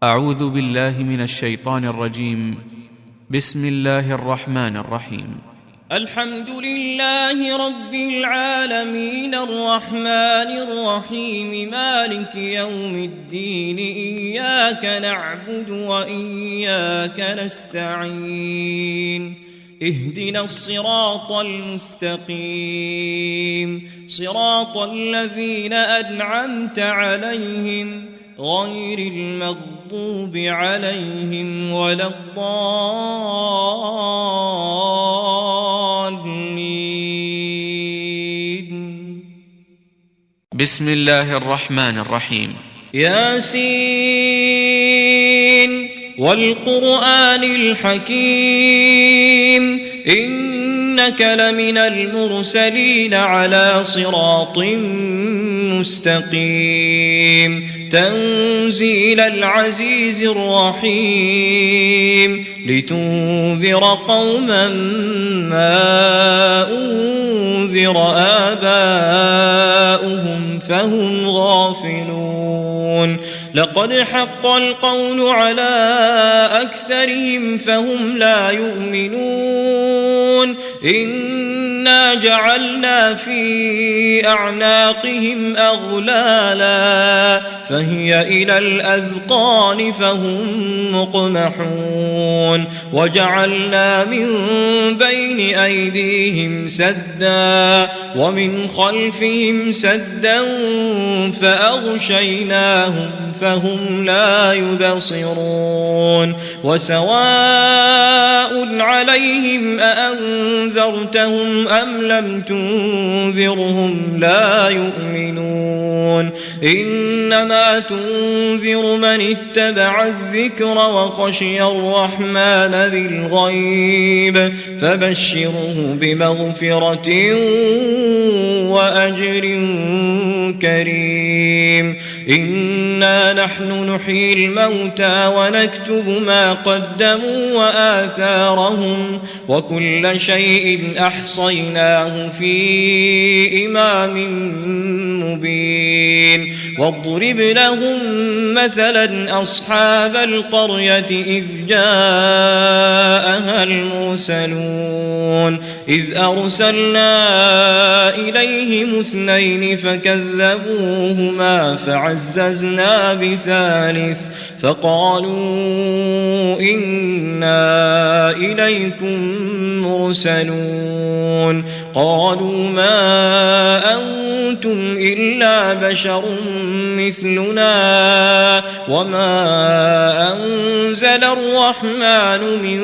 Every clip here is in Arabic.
أعوذ بالله من الشيطان الرجيم. بسم الله الرحمن الرحيم. الحمد لله رب العالمين الرحمن الرحيم مالك يوم الدين إياك نعبد وإياك نستعين اهدنا الصراط المستقيم صراط الذين أنعمت عليهم غير المغضوب عليهم ولا الضالين. بسم الله الرحمن الرحيم. ياسين والقرآن الحكيم إنك لمن المرسلين على صراط مستقيم تنزيل العزيز الرحيم لتنذر قوما ما أنذر آباؤهم فهم غافلون. لقد حق القول على أكثرهم فهم لا يؤمنون. إنا جعلنا في أعناقهم أغلالا فهي إلى الأذقان فهم مقمحون. وجعلنا من بين أيديهم سدا ومن خلفهم سدا فأغشيناهم فهم لا يبصرون. وسواء عليهم أأنذرتهم أم لم تنذرهم لا يؤمنون. إنما تنذر من اتبع الذكر وخشي الرحمن بالغيب فبشره بمغفرة وأجر كريم. إنا نحن نحيي الموتى ونكتب ما قدموا وآثارهم وكل شيء أحصيناه في إمام مبين. واضرب لهم مثلا أصحاب القرية إذ جاءها المرسلون إذ أرسلنا إليهم اثنين فكذبوهما فعززنا بثالث فقالوا إنا إليكم مرسلون. قالوا ما أنتم إلا بشر مثلنا وما أنزل الرحمن من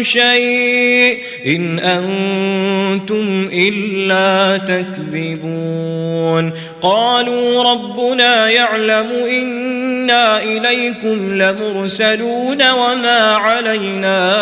شيء إن أنتم إلا تكذبون. قالوا ربنا يعلم إنا إليكم لمرسلون وما علينا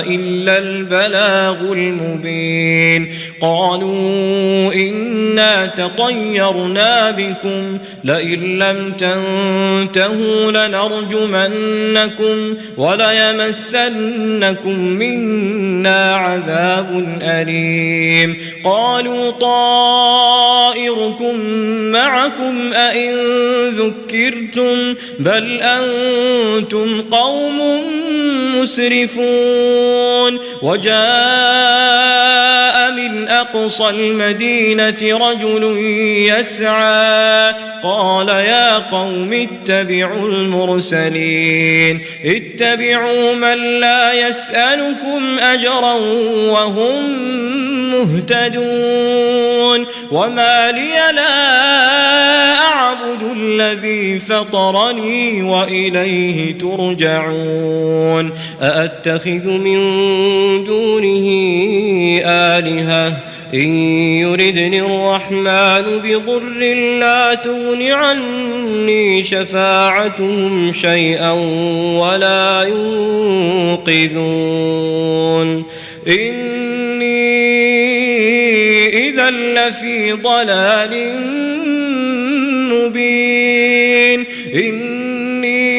إلا البلاغ المبين. قالوا إنا تطيرنا بكم لئن لم تنتهوا لنرجمنكم وليمسنكم منا عذاب أليم. قالوا طائركم معكم أئن ذكرتم بل أنتم قوم مسرفون. وجاء من أقصى المدينة رجل يسعى قال يا قوم اتبعوا المرسلين اتبعوا من لا يسألكم أجرا وهم مهتدون. وما لي لا أعبد الذي فطرني وإليه ترجعون. أأتخذ من دونه آلهة إن يردني الرحمن بضر لا تغن عني شفاعتهم شيئا ولا ينقذون. إني إذا لفي ضلال مبين. إني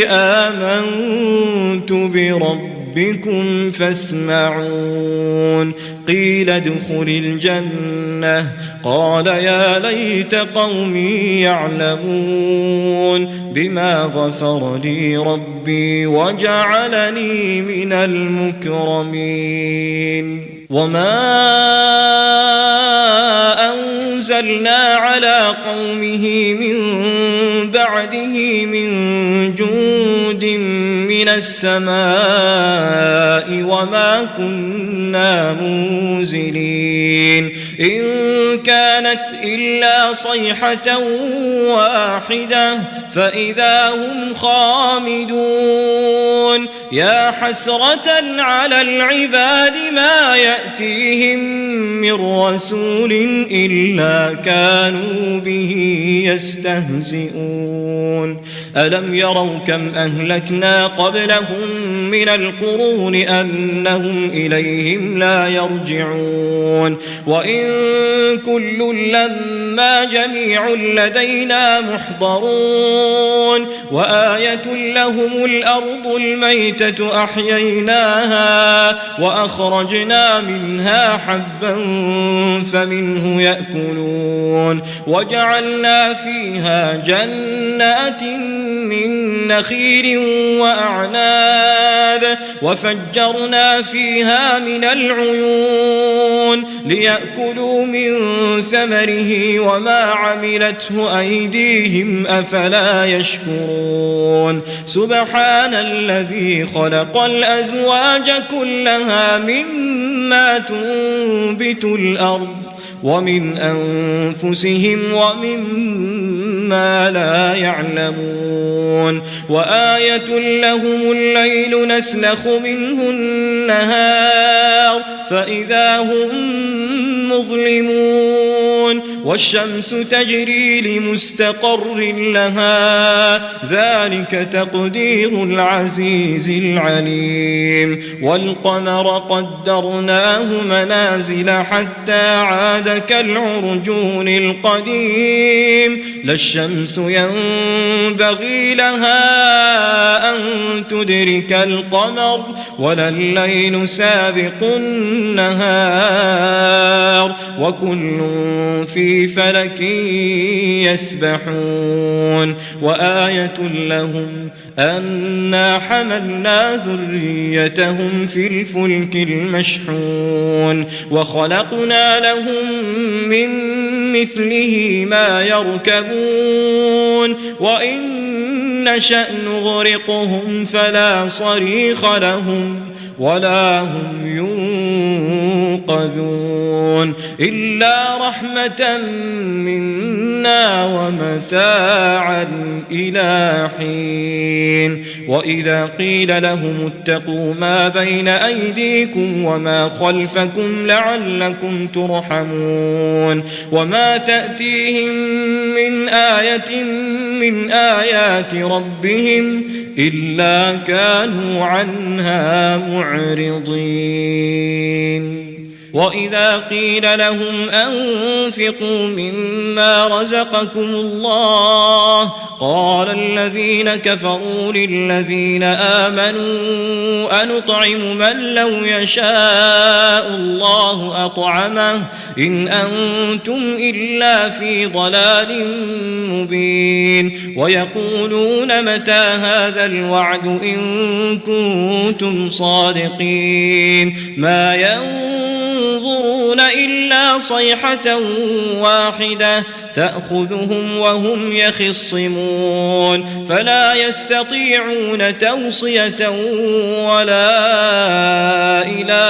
آمنت بربي ربكم فاسمعون قيل ادخل الجنة قال يا ليت قومي يعلمون بما غفر لي ربي وجعلني من المكرمين وما أنزلنا على قومه من بعده من جند من السماء وما كنا منزلين إن كانت إلا صيحة واحدة فإذا هم خامدون يا حسرة على العباد ما يأتيهم من رسول إلا كانوا به يستهزئون ألم يروا كم أهلكنا قبلهم من القرون أنهم إليهم لا يرجعون وإن كل لما جميع لدينا محضرون وآية لهم الأرض الميتة أحييناها وأخرجنا منها حبا فمنه يأكلون وجعلنا فيها جنات من نخيل وأعناب وفجرنا فيها من العيون ليأكلوا من ثمره وما عملته أيديهم أفلا يشكرون سبحان الذي خلق الأزواج كلها مما تنبت الأرض ومن أنفسهم ومما لا يعلمون وآية لهم الليل نسلخ منه النهار فإذا هم مظلمون والشمس تجري لمستقر لها ذلك تقدير العزيز العليم والقمر قدرناه منازل حتى عاد كالعرجون القديم لا الشمس ينبغي لها أن تدرك القمر ولا الليل سابق النهار وكل في فلك يسبحون وآية لهم أنا حملنا ذريتهم في الفلك المشحون وخلقنا لهم من مثله ما يركبون وإن نشأ نغرقهم فلا صريخ لهم ولا هم ينقذون إلا رحمة منا ومتاعا إلى حين وإذا قيل لهم اتقوا ما بين أيديكم وما خلفكم لعلكم ترحمون وما تأتيهم من آية من آيات ربهم إلا كانوا عنها معرضين وإذا قيل لهم أنفقوا مما رزقكم الله قال الذين كفروا للذين آمنوا أنطعم من لو يشاء الله أطعمه إن أنتم إلا في ضلال مبين ويقولون متى هذا الوعد إن كنتم صادقين ما ينظرون إلا صيحة واحدة تأخذهم وهم يخصمون فلا يستطيعون توصية ولا إلى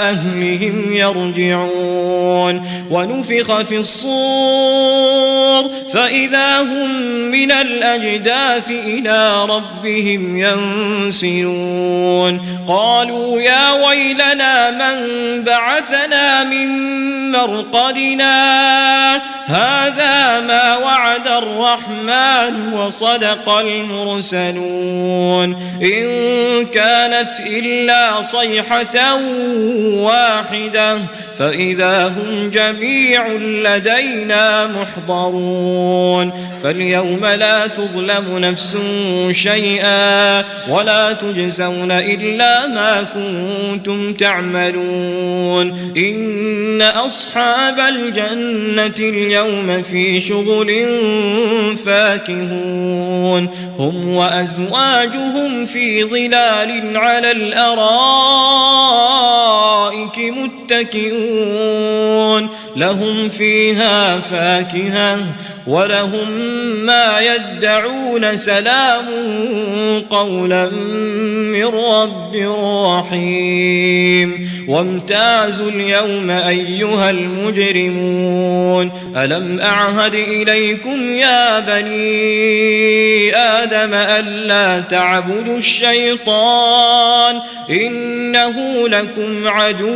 أهلهم يرجعون ونفخ في الصور فإذا هم من الأجداث إلى ربهم ينسلون قالوا يا ويلنا من بعثنا من مرقدنا هذا ما وعد الرحمن وصدق المرسلون إن كانت إلا صيحة واحدة فإذا هم جميع لدينا محضرون فاليوم لا تظلم نفس شيئا ولا تجزون إلا ما كنتم تعملون إن أصحاب الجنة اليوم في شغل فاكهون هم وأزواجهم في ظلال على الأرائك متكئون لهم فيها فاكهة ولهم ما يدعون سلام قولا من رب رحيم وامتازوا اليوم أيها المجرمون ألم أعهد إليكم يا بني آدم ألا تعبدوا الشيطان إنه لكم عدو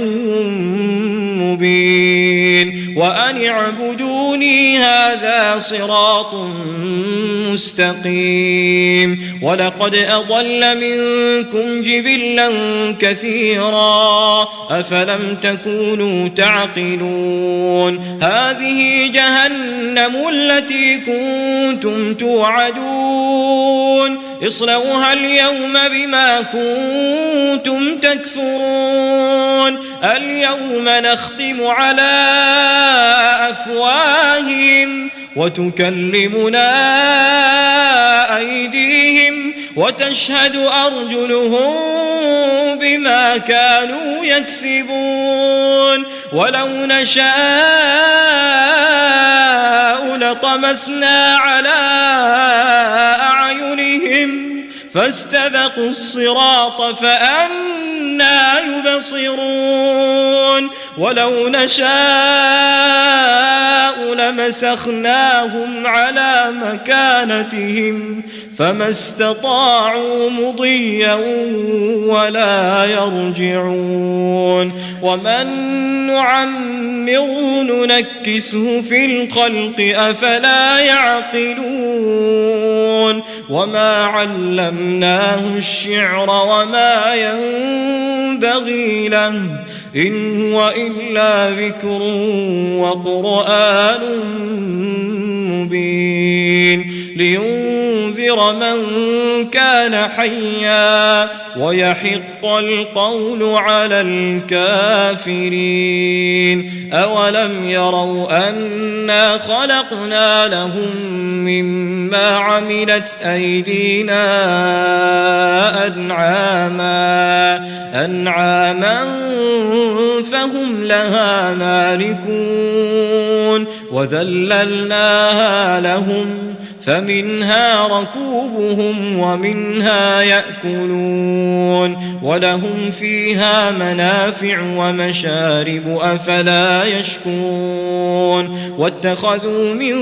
مبين وأن اعبدوني هذا صراط مستقيم ولقد أضل منكم جبلا كثيرا أفلم تكونوا تعقلون هذه جهنم التي كنتم توعدون اصلوها اليوم بما كنتم تكفرون اليوم نختم على أفواههم وتكلمنا أيديهم وتشهد أرجلهم بما كانوا يكسبون ولو نشاء لطمسنا على أعينهم فاستبقوا الصراط فأنى يبصرون ولو نشاء لمسخناهم على مكانتهم فما استطاعوا مضيا ولا يرجعون ومن نعمره ننكسه في الخلق أفلا يعقلون وما علمناه الشعر وما ينبغي له إن هو إلا ذكر وقرآن مبين لينذر من كان حيا ويحق القول على الكافرين أولم يروا أنا خلقنا لهم مما عملت أيدينا أنعاما فهم لها مالكون وذللناها لهم فمنها ركوبهم ومنها يأكلون ولهم فيها منافع ومشارب أفلا يشكرون واتخذوا من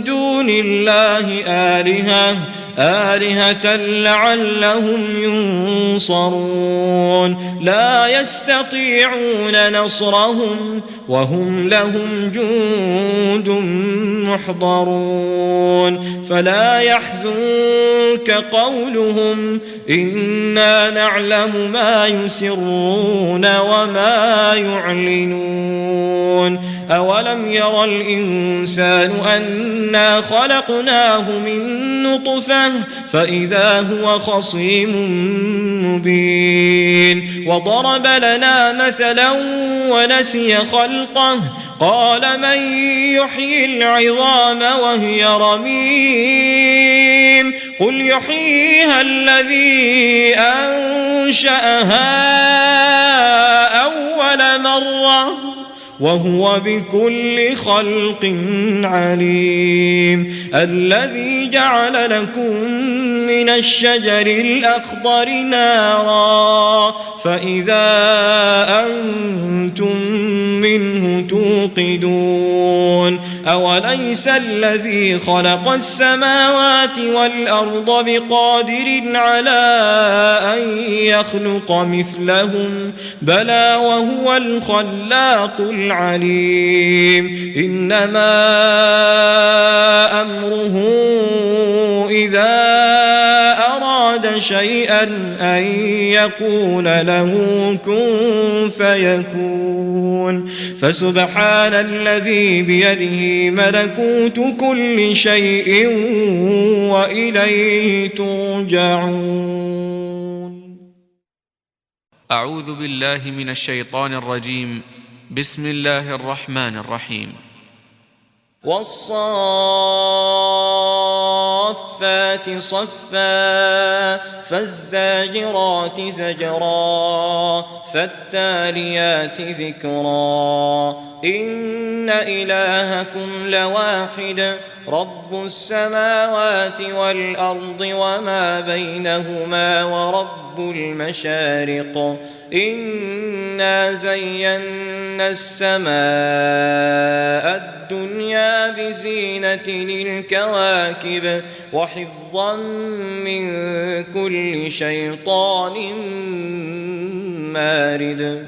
دون الله آلهة لعلهم ينصرون لا يستطيعون نصرهم وهم لهم جند محضرون فلا يحزنك قولهم إنا نعلم ما يسرون وما يعلنون أولم ير الإنسان أنا خلقناه من نطفة فإذا هو خصيم مبين وضرب لنا مثلا ونسي خلقه قال من يحيي العظام وهي رميم قل يحييها الذي أنشأها أول مرة وهو بكل خلق عليم الذي جعل لكم من الشجر الأخضر نارا فإذا أنتم منه توقدون أوليس الذي خلق السماوات والأرض بقادر على أن يخلق مثلهم بلى وهو الخلاق العليم إنما أمره إذا أراد شيئا أن يقول له كن فيكون فسبحان الذي بيده ملكوت كل شيء وإليه ترجعون. أعوذ بالله من الشيطان الرجيم. بسم الله الرحمن الرحيم. والصافات صفا فالزاجرات زجرا فالتاليات ذكرا إن إلهكم لواحد رب السماوات والأرض وما بينهما ورب المشارق إنا زينا السماء الدنيا بزينة للكواكب وحفظا من كل شيطان مارد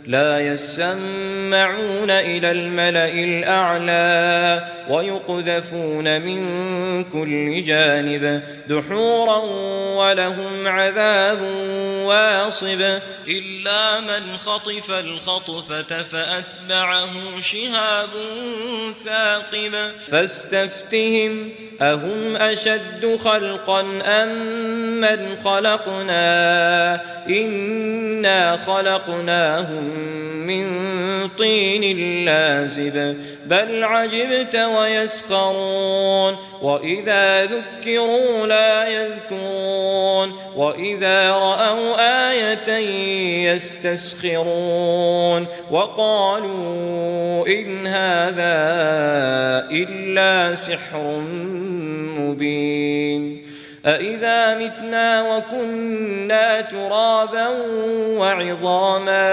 لا يسمعون إلى الملأ الأعلى ويقذفون من كل جانب دحورا ولهم عذاب واصب إلا من خطف الخطفة فأتبعه شهاب ثاقب فاستفتهم أهم أشد خلقا أم من خلقنا إنا خلقناهم من طين لازب بل عجبت ويسخرون وإذا ذكروا لا يذكرون وإذا رأوا آية يستسخرون وقالوا إن هذا إلا سحر مبين أإذا متنا وكنا ترابا وعظاما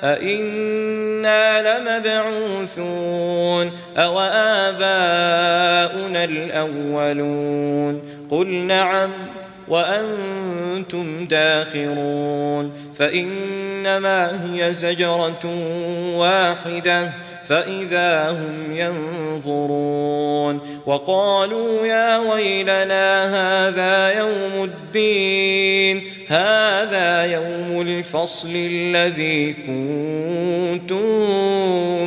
أإنا لمبعوثون أو آباؤنا الأولون قل نعم وأنتم داخرون فإنما هي زجرة واحدة فإذا هم ينظرون وقالوا يا ويلنا هذا يوم الدين هذا يوم الفصل الذي كنتم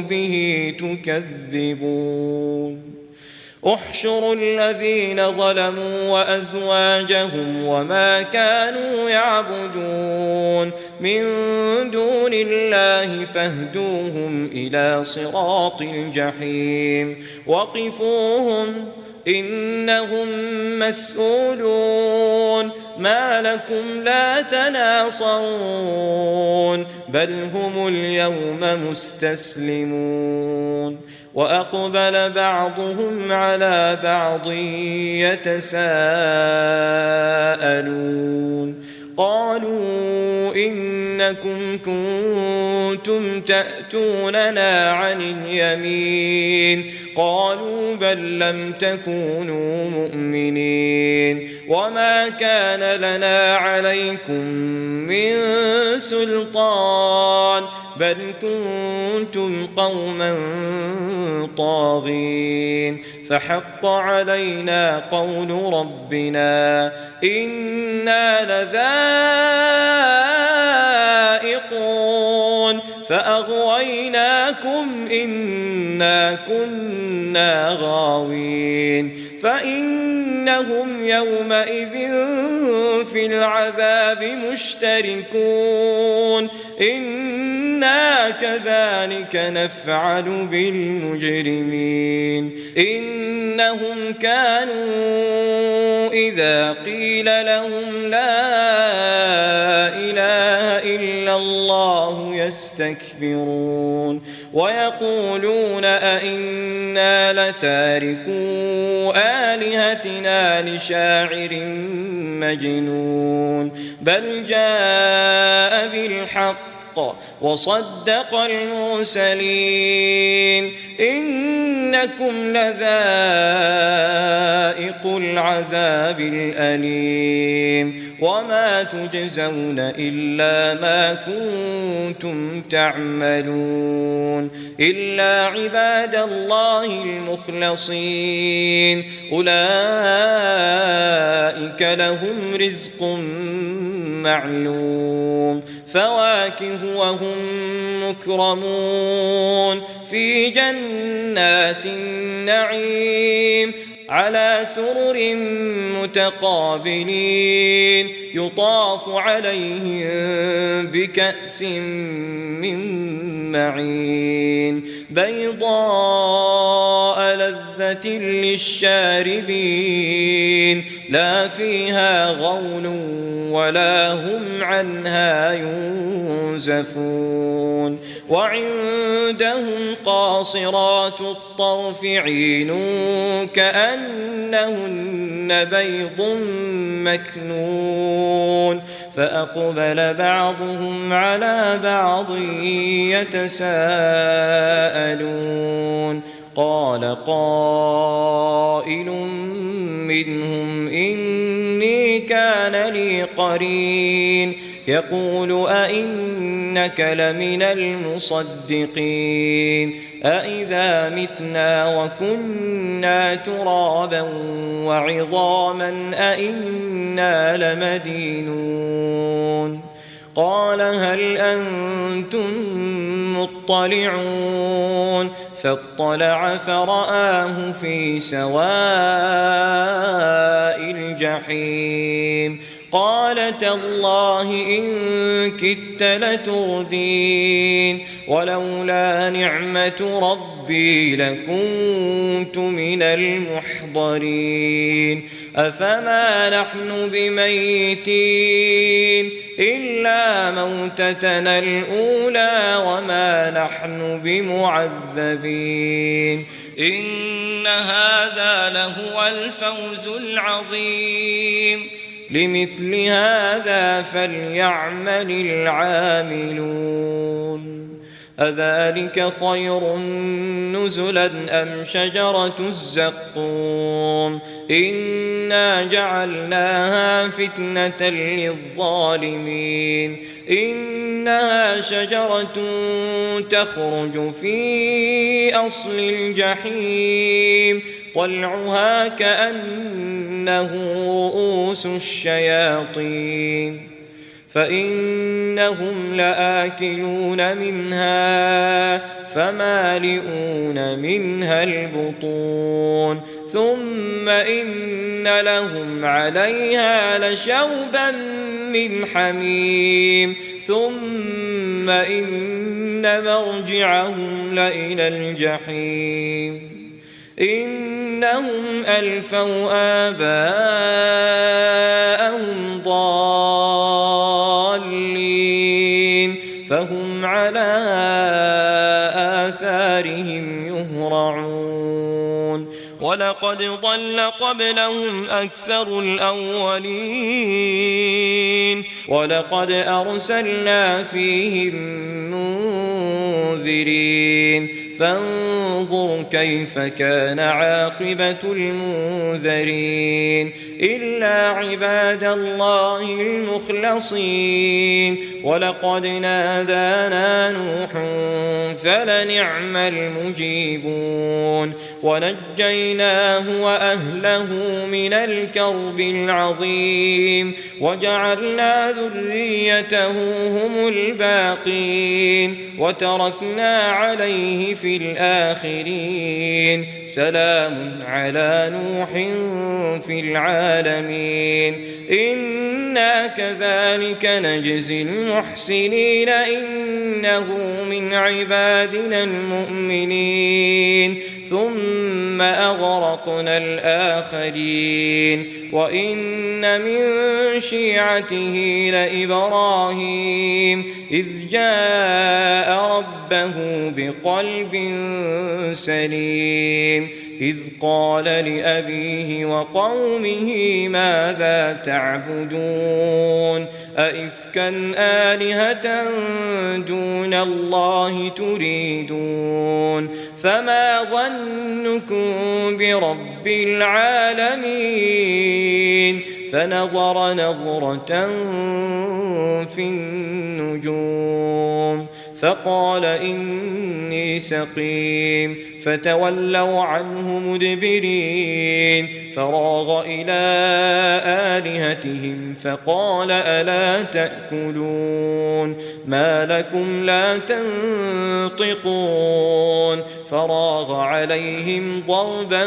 به تكذبون احشروا الذين ظلموا وأزواجهم وما كانوا يعبدون من دون الله فاهدوهم إلى صراط الجحيم وقفوهم إنهم مسؤولون ما لكم لا تناصرون بل هم اليوم مستسلمون وأقبل بعضهم على بعض يتساءلون قالوا إنكم كنتم تأتوننا عن اليمين قالوا بل لم تكونوا مؤمنين وما كان لنا عليكم من سلطان بل كنتم قوما طاغين فحق علينا قول ربنا إنا لذائقون فأغويناكم إنا كنا غاوين فإنهم يومئذ في العذاب مشتركون إنا كذلك نفعل بالمجرمين إنهم كانوا إذا قيل لهم لا إله إلا الله يستكبرون ويقولون أئنا لتاركو آلهتنا لشاعر مجنون بل جاء بالحق وصدق المرسلين إنكم لذائق العذاب الأليم وما تجزون إلا ما كنتم تعملون إلا عباد الله المخلصين أولئك لهم رزق معلوم فواكه وهم مكرمون في جنات النعيم على سرر متقابلين يطاف عليهم بكأس من معين بيضاء لذة للشاربين لا فيها غول ولا هم عنها ينزفون وعندهم قاصرات الطرف عين كأنهن بيض مكنون فأقبل بعضهم على بعض يتساءلون قال قائل منهم إني كان لي قرين يقول أئنك لمن المصدقين أئذا متنا وكنا ترابا وعظاما أئنا لمدينون قال هل أنتم مطلعون فاطلع فرآه في سواء الجحيم قال تالله إن كدت لتردين ولولا نعمة ربي لكنت من المحضرين أفما نحن بميتين إلا موتتنا الأولى وما نحن بمعذبين إن هذا لهو الفوز العظيم لمثل هذا فليعمل العاملون أذلك خير نزلا أم شجرة الزقوم إنا جعلناها فتنة للظالمين إنها شجرة تخرج في أصل الجحيم طلعها كأنه رؤوس الشياطين فإنهم لآكلون منها فمالئون منها البطون ثم إن لهم عليها لشوبا من حميم ثم إن مرجعهم لإلى الجحيم إنهم ألفوا آباءهم ضالين فهم على آثارهم يهرعون ولقد ضل قبلهم أكثر الأولين ولقد أرسلنا فيهم منذرين فانظر كيف كان عاقبة المنذرين إلا عباد الله المخلصين ولقد نادانا نوح فلنعم المجيبون ونجيناه وأهله من الكرب العظيم وجعلنا ذريته هم الباقين وتركنا عليه في الآخرين سلام على نوح في العالمين إنا كذلك نجزي المحسنين إنه من عبادنا المؤمنين ثم أغرقنا الآخرين وإن من شيعته لإبراهيم إذ جاء ربه بقلب سليم إذ قال لأبيه وقومه ماذا تعبدون أئفكا آلهة دون الله تريدون فما ظنكم برب العالمين فنظر نظرة في النجوم فقال إني سقيم فتولوا عنه مدبرين فراغ إلى آلهتهم فقال ألا تأكلون ما لكم لا تنطقون فراغ عليهم ضربا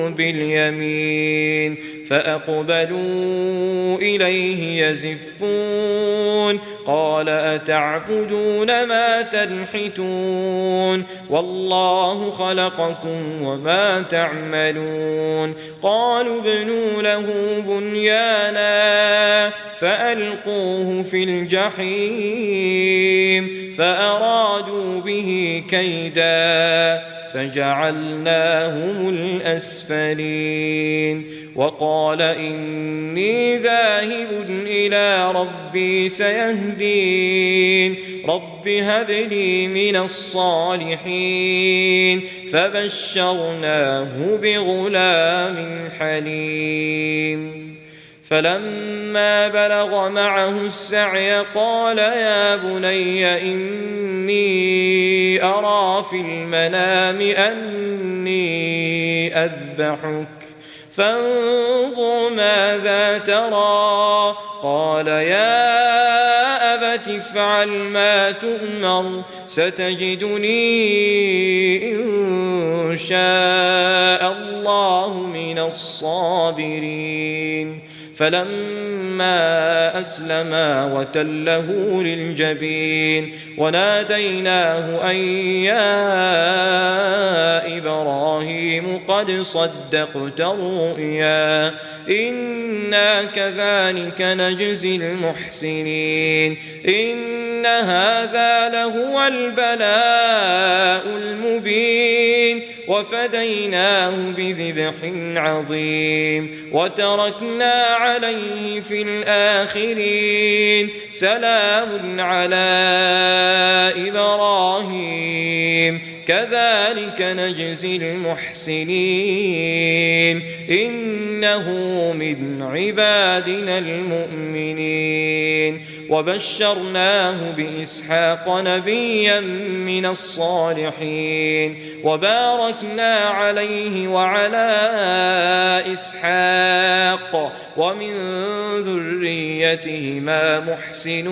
باليمين فأقبلوا إليه يزفون قال أتعبدون ما تنحتون والله خلقكم وما تعملون قالوا ابنوا له بنيانا فألقوه في الجحيم فأرادوا به كيدا فجعلناهم الأسفلين وقال إني ذاهب إلى ربي سيهدين رب هب لي من الصالحين فبشرناه بغلام حليم فلما بلغ معه السعي قال يا بني إني أرى في المنام أني أذبحك فانظر ماذا ترى قال يا أبت افعل ما تؤمر ستجدني إن شاء الله من الصابرين فلما أسلما وتله للجبين وناديناه أن يا إبراهيم قد صدقت الرؤيا إنا كذلك نجزي المحسنين إن هذا لهو البلاء المبين وفديناه بذبح عظيم وتركنا عليه في الآخرين سلام على إبراهيم كذلك نجزي المحسنين إنه من عبادنا المؤمنين وبشرناه بإسحاق نبيا من الصالحين وباركنا عليه وعلى إسحاق ومن ذريتهما محسن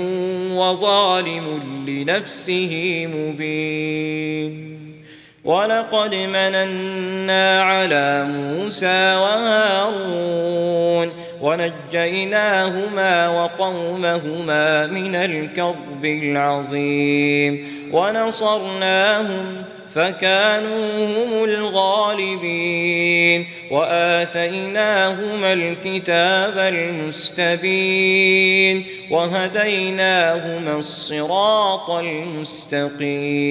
وظالم لنفسه مبين ولقد مننا على موسى وهارون ونجيناهما وقومهما من الكرب العظيم ونصرناهم فكانوا هم الغالبين وآتيناهما الكتاب المستبين وهديناهما الصراط المستقيم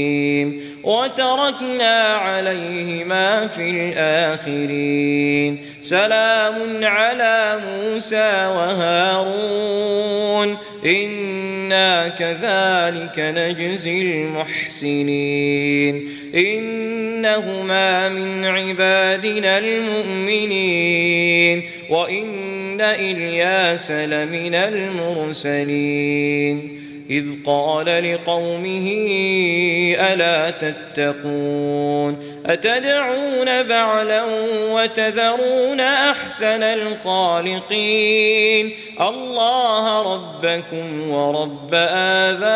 وتركنا عليهما في الآخرين سلام على موسى وهارون إنا كذلك نجزي المحسنين إنهما من عبادنا المؤمنين وإن إلياس لمن المرسلين إذ قال لقومه ألا تتقون أتدعون بعلا وتذرون أحسن الخالقين الله ربكم ورب آبائكم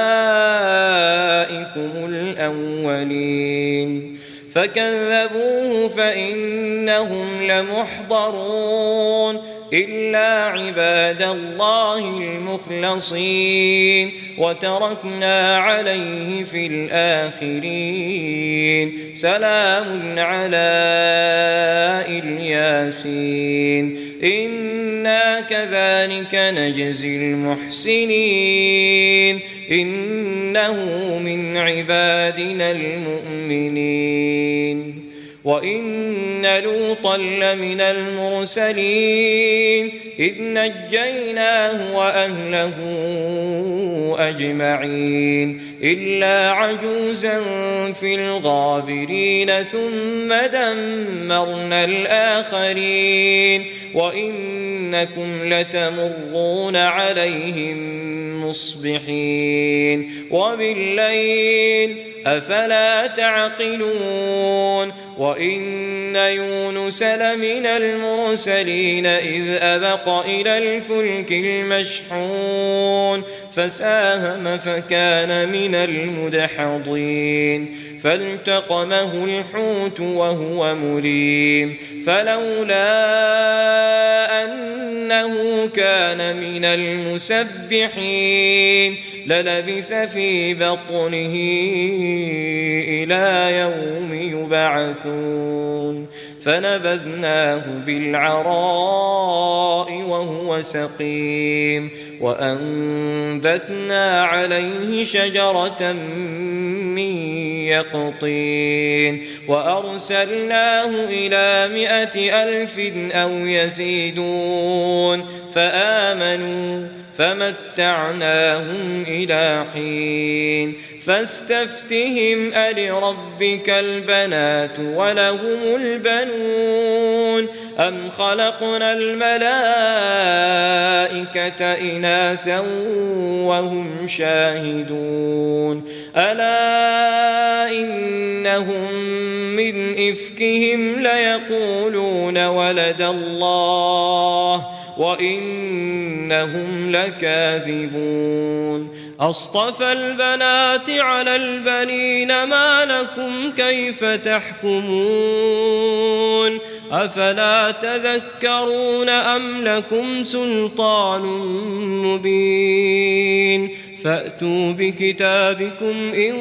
الأولين فكذبوه فإنهم لمحضرون إلا عباد الله المخلصين وتركنا عليه في الآخرين سلام على الياسين إنا كذلك نجزي المحسنين إنه من عبادنا المؤمنين وإن لوطا لمن المرسلين إذ نجيناه وأهله أجمعين إلا عجوزا في الغابرين ثم دمرنا الآخرين وإنكم لتمرون عليهم مصبحين وبالليل أفلا تعقلون وإن يونس لمن المرسلين إذ أبق إلى الفلك المشحون فساهم فكان من المدحضين فالتقمه الحوت وهو مليم فلولا أنه كان من المسبحين للبث في بطنه إلى يوم يبعثون فنبذناه بالعراء وهو سقيم وأنبتنا عليه شجرة من يقطين وأرسلناه إلى 100,000 أو يزيدون فآمنوا فمتعناهم إلى حين فاستفتهم ألربك البنات ولهم البنون أم خلقنا الملائكة إناثا وهم شاهدون ألا إنهم من إفكهم ليقولون ولد الله وإنهم لكاذبون أصطفى البنات على البنين ما لكم كيف تحكمون أفلا تذكرون أم لكم سلطان مبين فأتوا بكتابكم إن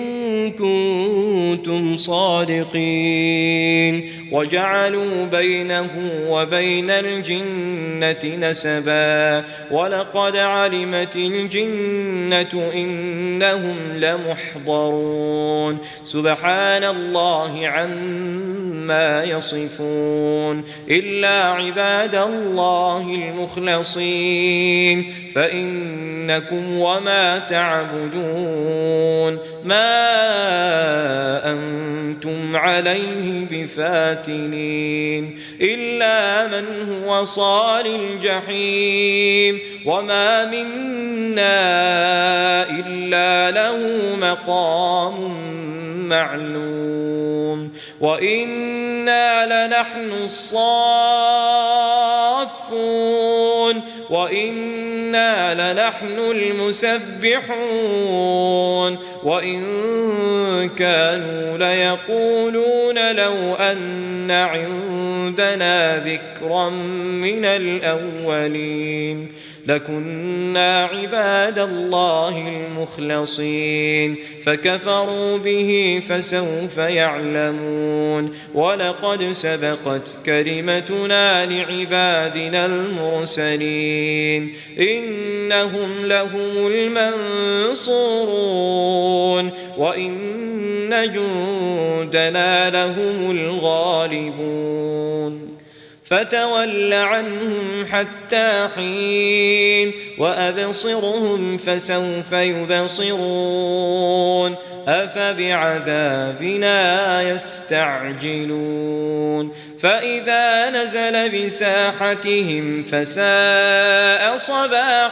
كنتم صادقين وجعلوا بينه وبين الجنة نسبا ولقد علمت الجنة إنهم لمحضرون سبحان الله عما يصفون إلا عباد الله المخلصين فإنكم وما تعبدون ما أنتم عليه بفاتنين إلا من هو صال الجحيم وما منا إلا له مقام معلوم وإنا لنحن الصافون وإنا لنحن المسبحون وإن كانوا ليقولون لو أن عندنا ذكرا من الأولين لكنا عباد الله المخلصين فكفروا به فسوف يعلمون ولقد سبقت كلمتنا لعبادنا المرسلين إنهم لهم المنصورون وإن جندنا لهم الغالبون فتول عنهم حتى حين وأبصرهم فسوف يبصرون أفبعذابنا يستعجلون فإذا نزل بساحتهم فساء صباح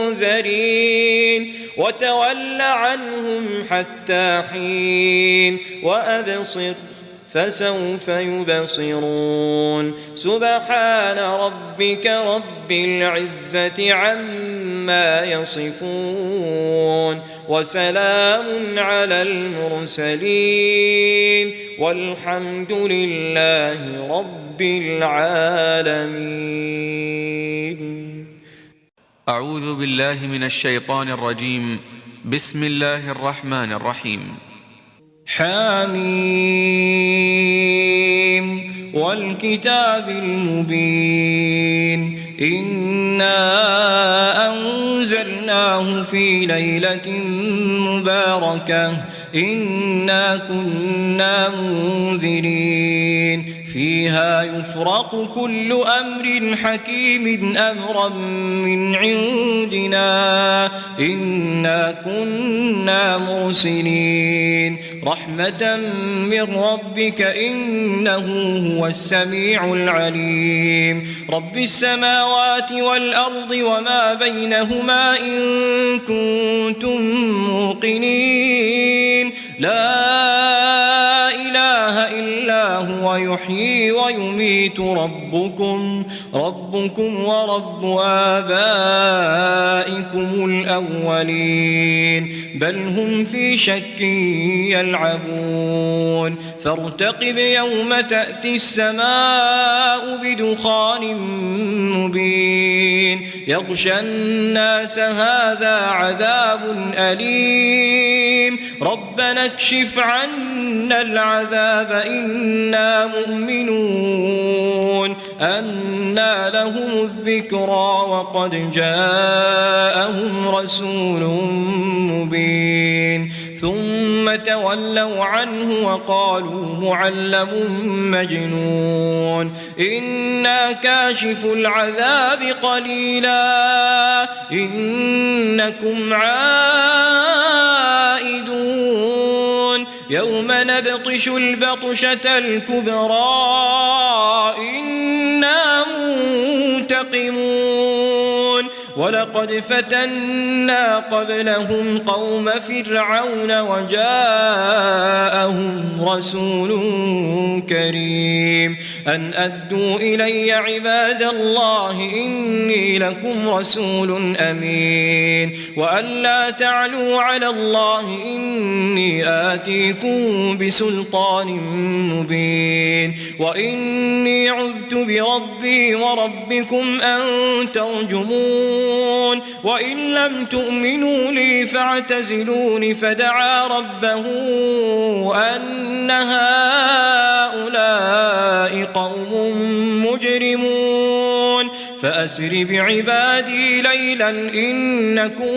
المنذرين وتول عنهم حتى حين وأبصر فسوف يبصرون سبحان ربك رب العزة عما يصفون وسلام على المرسلين والحمد لله رب العالمين. أعوذ بالله من الشيطان الرجيم. بسم الله الرحمن الرحيم. حميم والكتاب المبين إنا أنزلناه في ليلة مباركة إنا كنا منذرين فيها يفرق كل أمر حكيم أمرا من عندنا إنا كنا مرسلين رحمة من ربك إنه هو السميع العليم رب السماوات والأرض وما بينهما إن كنتم موقنين لا إله إلا هو يحيي ويميت ربكم ورب آبائكم الأولين بل هم في شك يلعبون فارتقب يوم تأتي السماء بدخان مبين يغشى الناس هذا عذاب أليم ربنا اكشف عنا العذاب إنا مؤمنون أنى لهم الذكرى وقد جاءهم رسول مبين ثم تولوا عنه وقالوا معلم مجنون إنا كاشف العذاب قليلا إنكم عائدون يوم نبطش البطشة الكبرى إنا منتقمون ولقد فتنا قبلهم قوم فرعون وجاءهم رسول كريم أن أدوا إلي عباد الله إني لكم رسول أمين وأن لا تعلوا على الله إني آتيكم بسلطان مبين وإني عذت بربي وربكم أن ترجمون وإن لم تؤمنوا لي فاعتزلون فدعا ربه أن هؤلاء قوم مجرمون فأسر بعبادي ليلا إنكم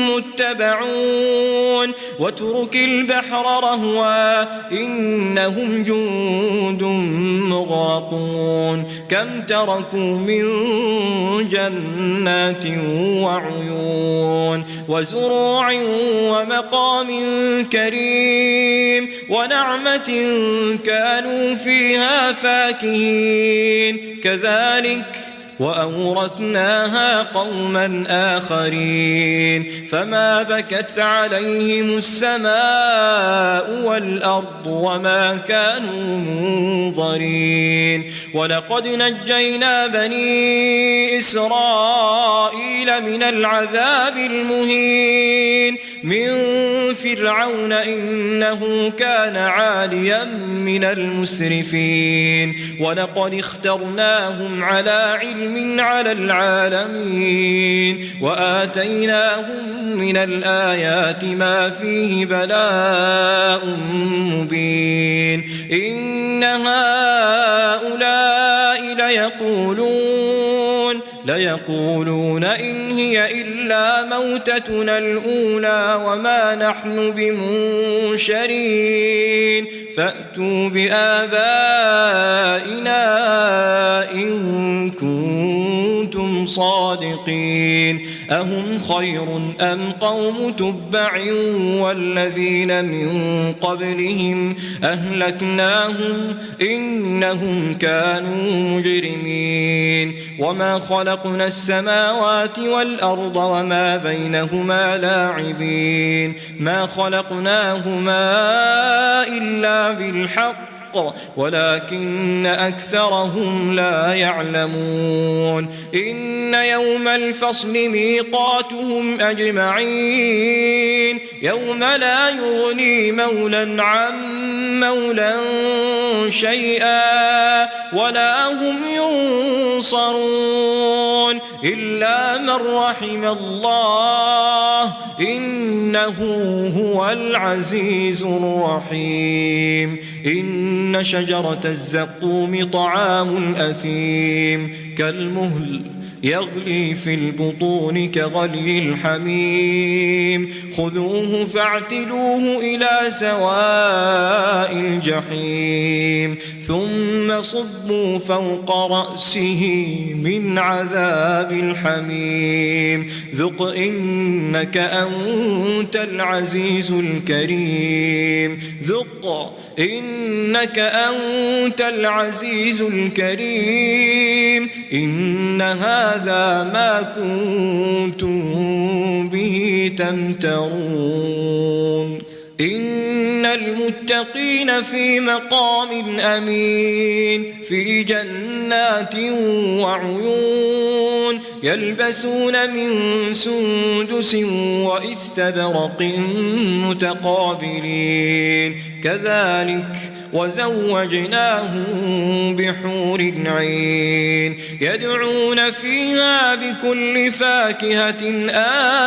متبعون واترك البحر رهوا إنهم جند مغرقون كم تركوا من جنات وعيون وزروع ومقام كريم ونعمة كانوا فيها فاكهين كذلك وأورثناها قوما آخرين فما بكت عليهم السماء والأرض وما كانوا منظرين ولقد نجينا بني إسرائيل من العذاب المهين من فرعون إنه كان عاليا من المسرفين ولقد اخترناهم على علم على العالمين وآتيناهم من الآيات ما فيه بلاء مبين إن هؤلاء ليقولون إن هي إلا موتتنا الأولى وما نحن بمنشرين فأتوا بآبائنا إن كنتم صادقين أهم خير أم قوم تبع والذين من قبلهم أهلكناهم إنهم كانوا مجرمين وما خلقنا السماوات والأرض وما بينهما لاعبين ما خلقناهما إلا بالحق ولكن أكثرهم لا يعلمون إن يوم الفصل ميقاتهم أجمعين يوم لا يغني مولى عن مولى شيئا ولا هم ينصرون إلا من رحم الله إنه هو العزيز الرحيم إن شجرة الزقوم طعام الأثيم كالمهل يغلي في البطون كغلي الحميم خذوه فاعتلوه إلى سواء الجحيم ثم صبوا فوق رأسه من عذاب الحميم ذق إنك أنت العزيز الكريم ذق إنك أنت العزيز الكريم إن هذا ما كنتم به تمترون إن المتقين في مقام أمين في جنات وعيون يلبسون من سندس وإستبرق متقابلين كذلك وزوجناهم بحور عين يدعون فيها بكل فاكهة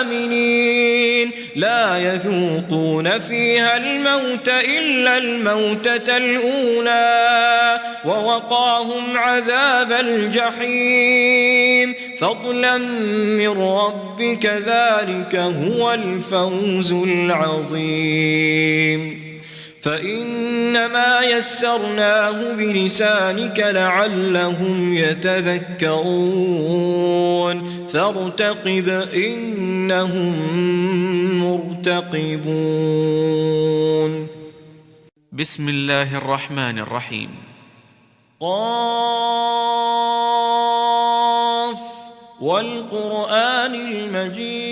آمنين لا يذوقون فيها الموت إلا الموتة الأولى ووقاهم عذاب الجحيم فضلا من ربك ذلك هو الفوز العظيم فإنما يسرناه بلسانك لعلهم يتذكرون فارتقب إنهم مرتقبون بسم الله الرحمن الرحيم قاف والقرآن المجيد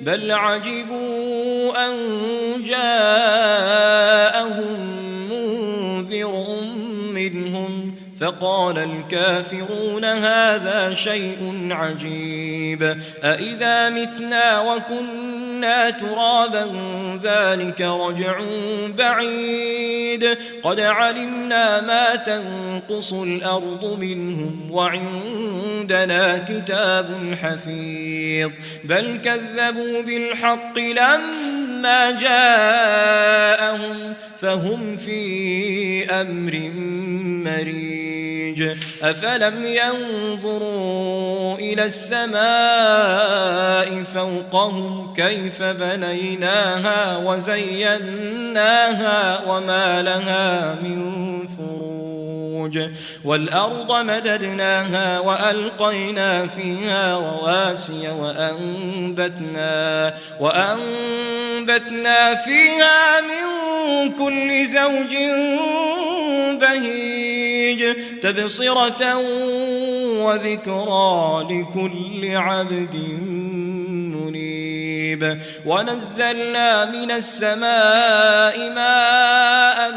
بل عجبوا أن جاءهم منذر منهم فقال الكافرون هذا شيء عجيب أإذا متنا وكنا ترابا ذلك رجع بعيد قد علمنا ما تنقص الأرض منهم وعندنا كتاب حفيظ بل كذبوا بالحق لما جاءهم فهم في أمر مريج أفلم ينظروا إلى السماء فوقهم كيف بنيناها وزيناها وما لها من فروج والأرض مددناها وألقينا فيها رواسي وأنبتنا فيها من كل زوج بهيج تبصرة وذكرى لكل عبد منيب ونزلنا من السماء ماء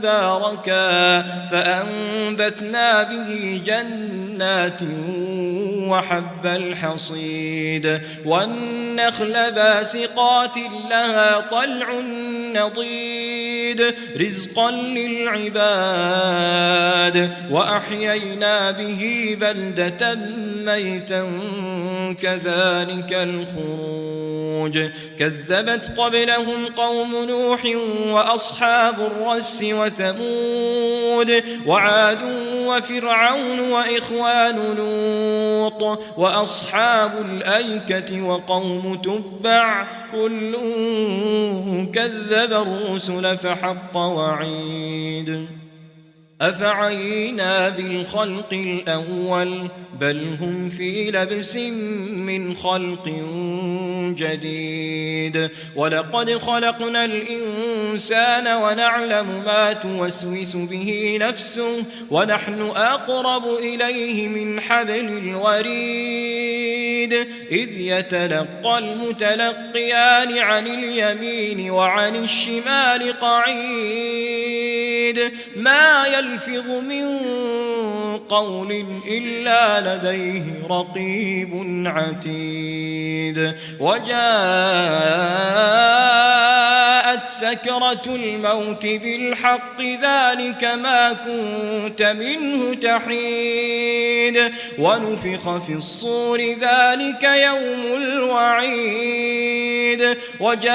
مباركا فأنبتنا به جنات وحب الحصيد والنخل باسقات لها طلع نضيد رزقا للعباد وأحيينا به بلدة ميتا كذلك الخروج كذبت قبلهم قوم نوح وأصحاب الرس وثمود وعاد وفرعون وإخوان لوط وأصحاب الأيكة وقوم تبع كل كذب الرسل فحق وعيد أفعينا بالخلق الأول بل هم في لبس من خلق جديد ولقد خلقنا الإنسان ونعلم ما توسوس به نفسه ونحن أقرب إليه من حبل الوريد إذ يتلقى المتلقيان عن اليمين وعن الشمال قعيد ما يلفظ من قول إلا لديه رقيب عتيد وجاءت سكرة الموت بالحق ذلك ما كنت منه تحيد ونفخ في الصور ذلك يوم الوعيد وجاءت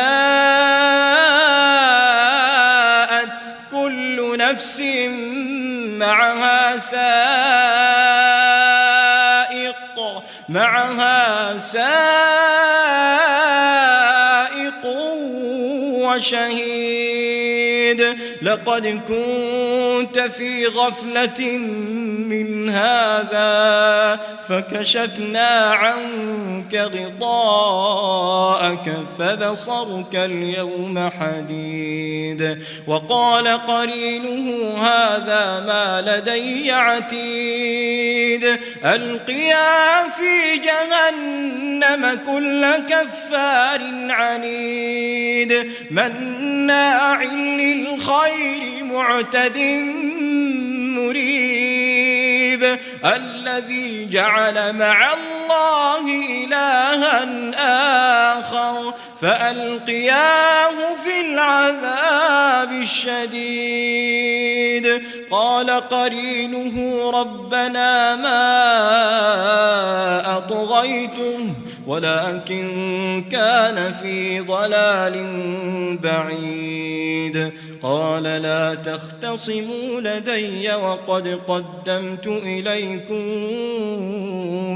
كل نفس معها سائق معها سائق وشهيد لقد كنت في غفلة من هذا فكشفنا عنك غطاءك فبصرك اليوم حديد وقال قرينه هذا ما لدي عتيد ألقيا في جهنم كل كفار عنيد مناع للخير معتد مريب الذي جعل مع الله إلها آخر فألقياه في العذاب الشديد قال قرينه ربنا ما أطغيته ولكن كان في ضلال بعيد قال لا تختصموا لدي وقد قدمت إليكم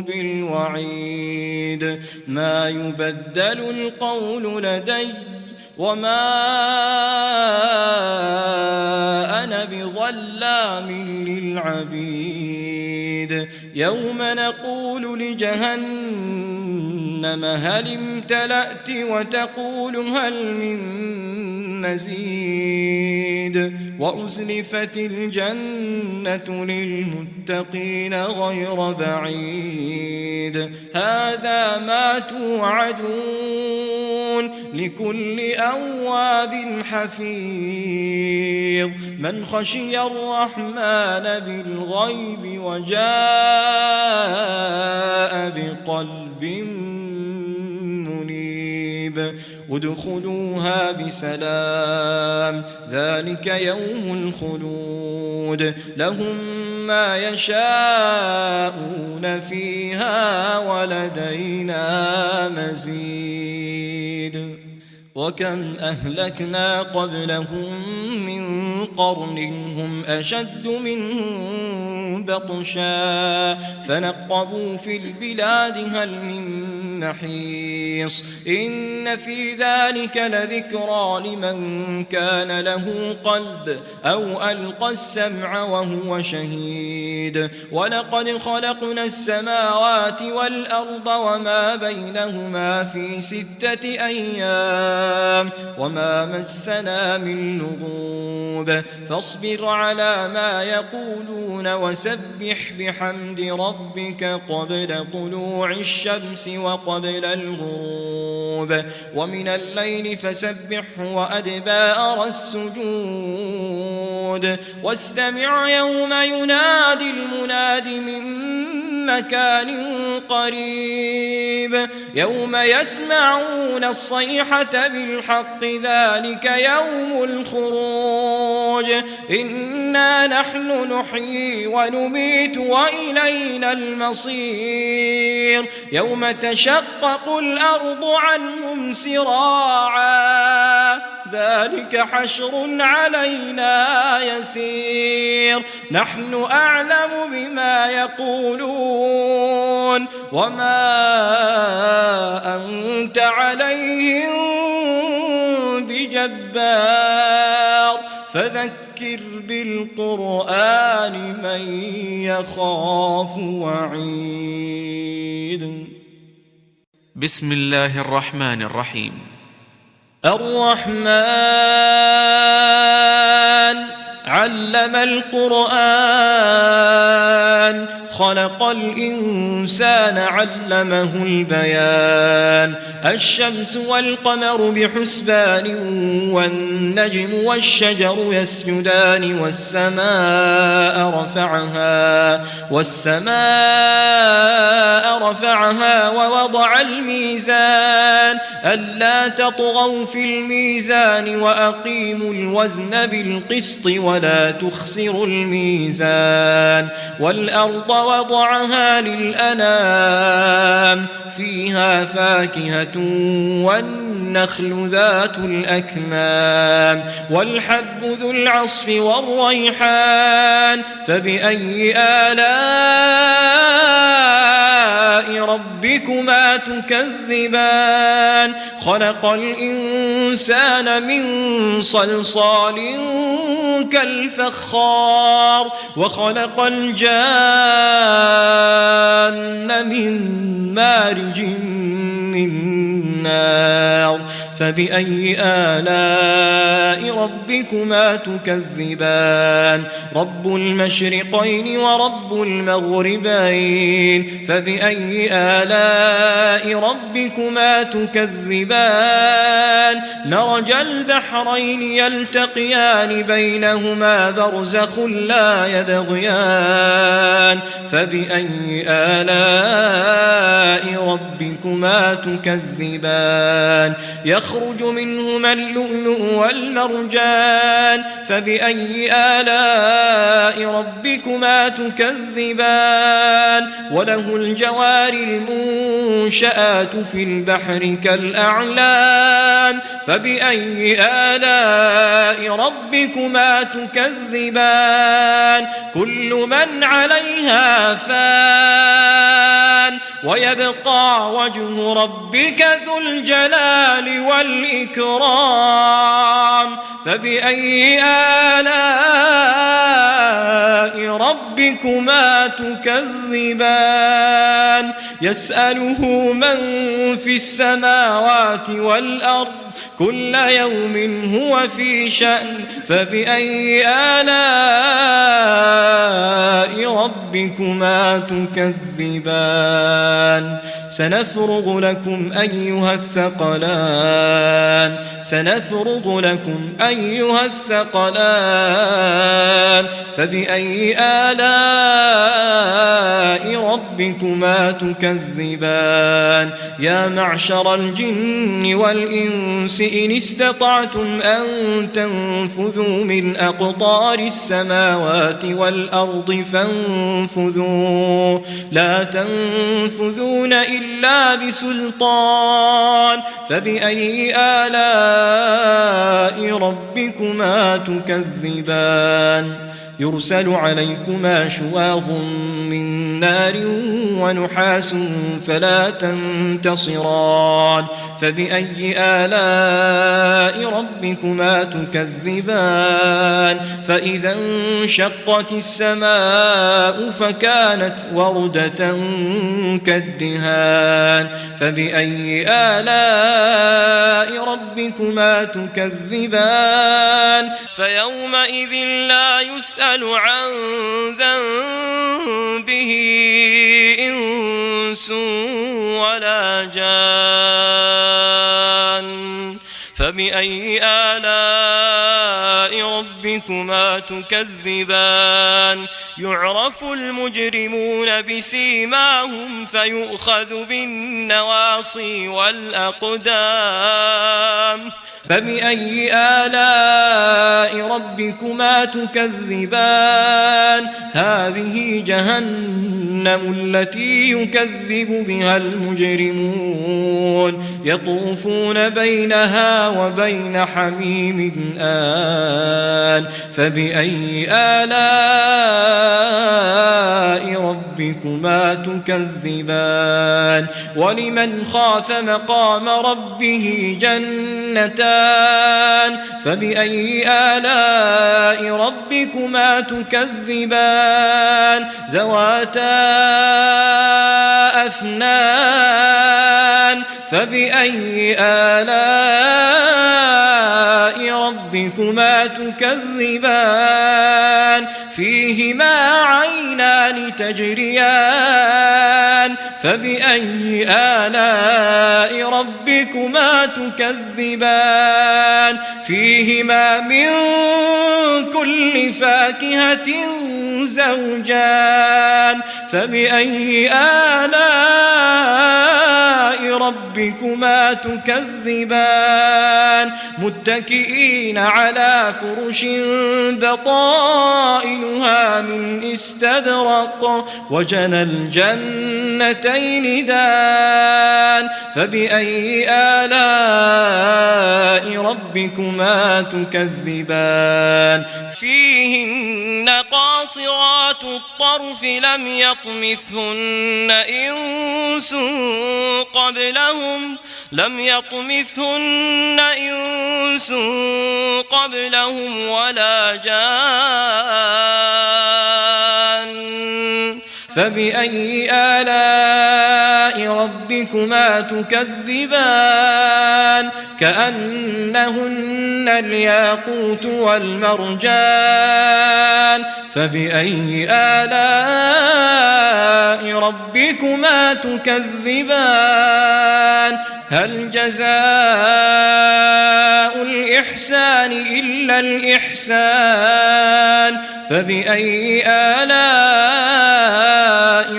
بالوعيد ما يبدل القول لدي وما أنا بظلام للعبيد يوم نقول لجهنم هل امتلأت وتقول هل من مزيد وأزلفت الجنة للمتقين غير بعيد هذا ما توعدون لكل أواب حفيظ من خشي الرحمن بالغيب وجاء بقلب منيب ادخلوها بسلام ذلك يوم الخلود لهم ما يشاءون فيها ولدينا مزيد وكم أهلكنا قبلهم من قرن هم أشد منهم بطشا فنقبوا في البلاد هل من محيص إن في ذلك لذكرى لمن كان له قلب أو ألقى السمع وهو شهيد ولقد خلقنا السماوات والأرض وما بينهما في 6 أيام وما مسنا من لغوب فاصبر على ما يقولون وسبح بحمد ربك قبل طلوع الشمس وقبل الغروب ومن الليل فسبحه وأدبار السجود واستمع يوم ينادي المناد من مكان قريب يوم يسمعون الصيحة بالحق ذلك يوم الخروج إنا نحن نحيي ونميت وإلينا المصير يوم تشقق الأرض عنهم سراعا ذلك حشر علينا يسير نحن أعلم بما يقولون وما أنت عليهم بجبار فذكر بالقرآن من يخاف وعيد بسم الله الرحمن الرحيم الرحمن علم القرآن خلق الإنسان علمه البيان الشمس والقمر بحسبان والنجم والشجر يسجدان والسماء رفعها ووضع الميزان ألا تطغوا في الميزان وأقيموا الوزن بالقسط ولا تخسروا الميزان والأرض وضعها للأنام فيها فاكهة والنخل ذات الأكمام والحب ذو العصف والريحان فبأي آلاء ربكما ربكما تكذبان خلق الإنسان من صلصال كالفخار وخلق الجان من مارج من نار فبأي آلاء ربكما تكذبان رب المشرقين ورب المغربين فبأي آلاء ربكما تكذبان مرج البحرين يلتقيان بينهما برزخ لا يبغيان فبأي آلاء ربكما تكذبان يخرج منهما اللؤلؤ والمرجان فبأي آلاء ربكما تكذبان وله الجوار المنشآت في البحر كالأعلام فبأي آلاء ربكما تكذبان كل من عليها فان ويبقى وجه ربك ذو الجلال والإكرام فبأي آلاء ربكما تكذبان يسأله من في السماوات والأرض كل يوم هو في شأن فبأي آلاء ربكما تكذبان سنفرغ لكم أيها الثقلان فبأي آلاء ربكما تكذبان يا معشر الجن والإنس إن استطعتم أن تنفذوا من أقطار السماوات والأرض فانفذوا لا تنفذون إلا بسلطان فبأي آلاء ربكما تكذبان يرسل عليكما شواظ من نار ونحاس فلا تنتصران فبأي آلاء ربكما تكذبان فإذا انشقت السماء فكانت وردة كالدهان فبأي آلاء ربكما تكذبان فيومئذ لا يسأل عن ذنبه إنس ولا جان فبأي آلاء ربكما تكذبان يعرف المجرمون بسيماهم فيؤخذ بالنواصي والأقدام فبأي آلاء ربكما تكذبان هذه جهنم التي يكذب بها المجرمون يطوفون بينها وبين حميم آن فبأي آلاء ربكما تكذبان ولمن خاف مقام ربه جنتان فبأي آلاء ربكما تكذبان ذواتا أفنان فبأي آلاء ربكما تكذبان فيهما عينان تجريان فبأي آلاء ربكما تكذبان فيهما من كل فاكهة زوجان فبأي آلاء ربكما تكذبان متكئين على فرش بطائنها من استبرق وجنى الجنتين دان فبأي آلاء ربكما تكذبان فيهن هن قاصرات الطرف لم يطمثهن إنس قبلهم ولا جان فبأي آلاء ربكما تكذبان كأنهن الياقوت والمرجان فبأي آلاء ربكما تكذبان هل جزاء الإحسان إلا الإحسان فبأي آلاء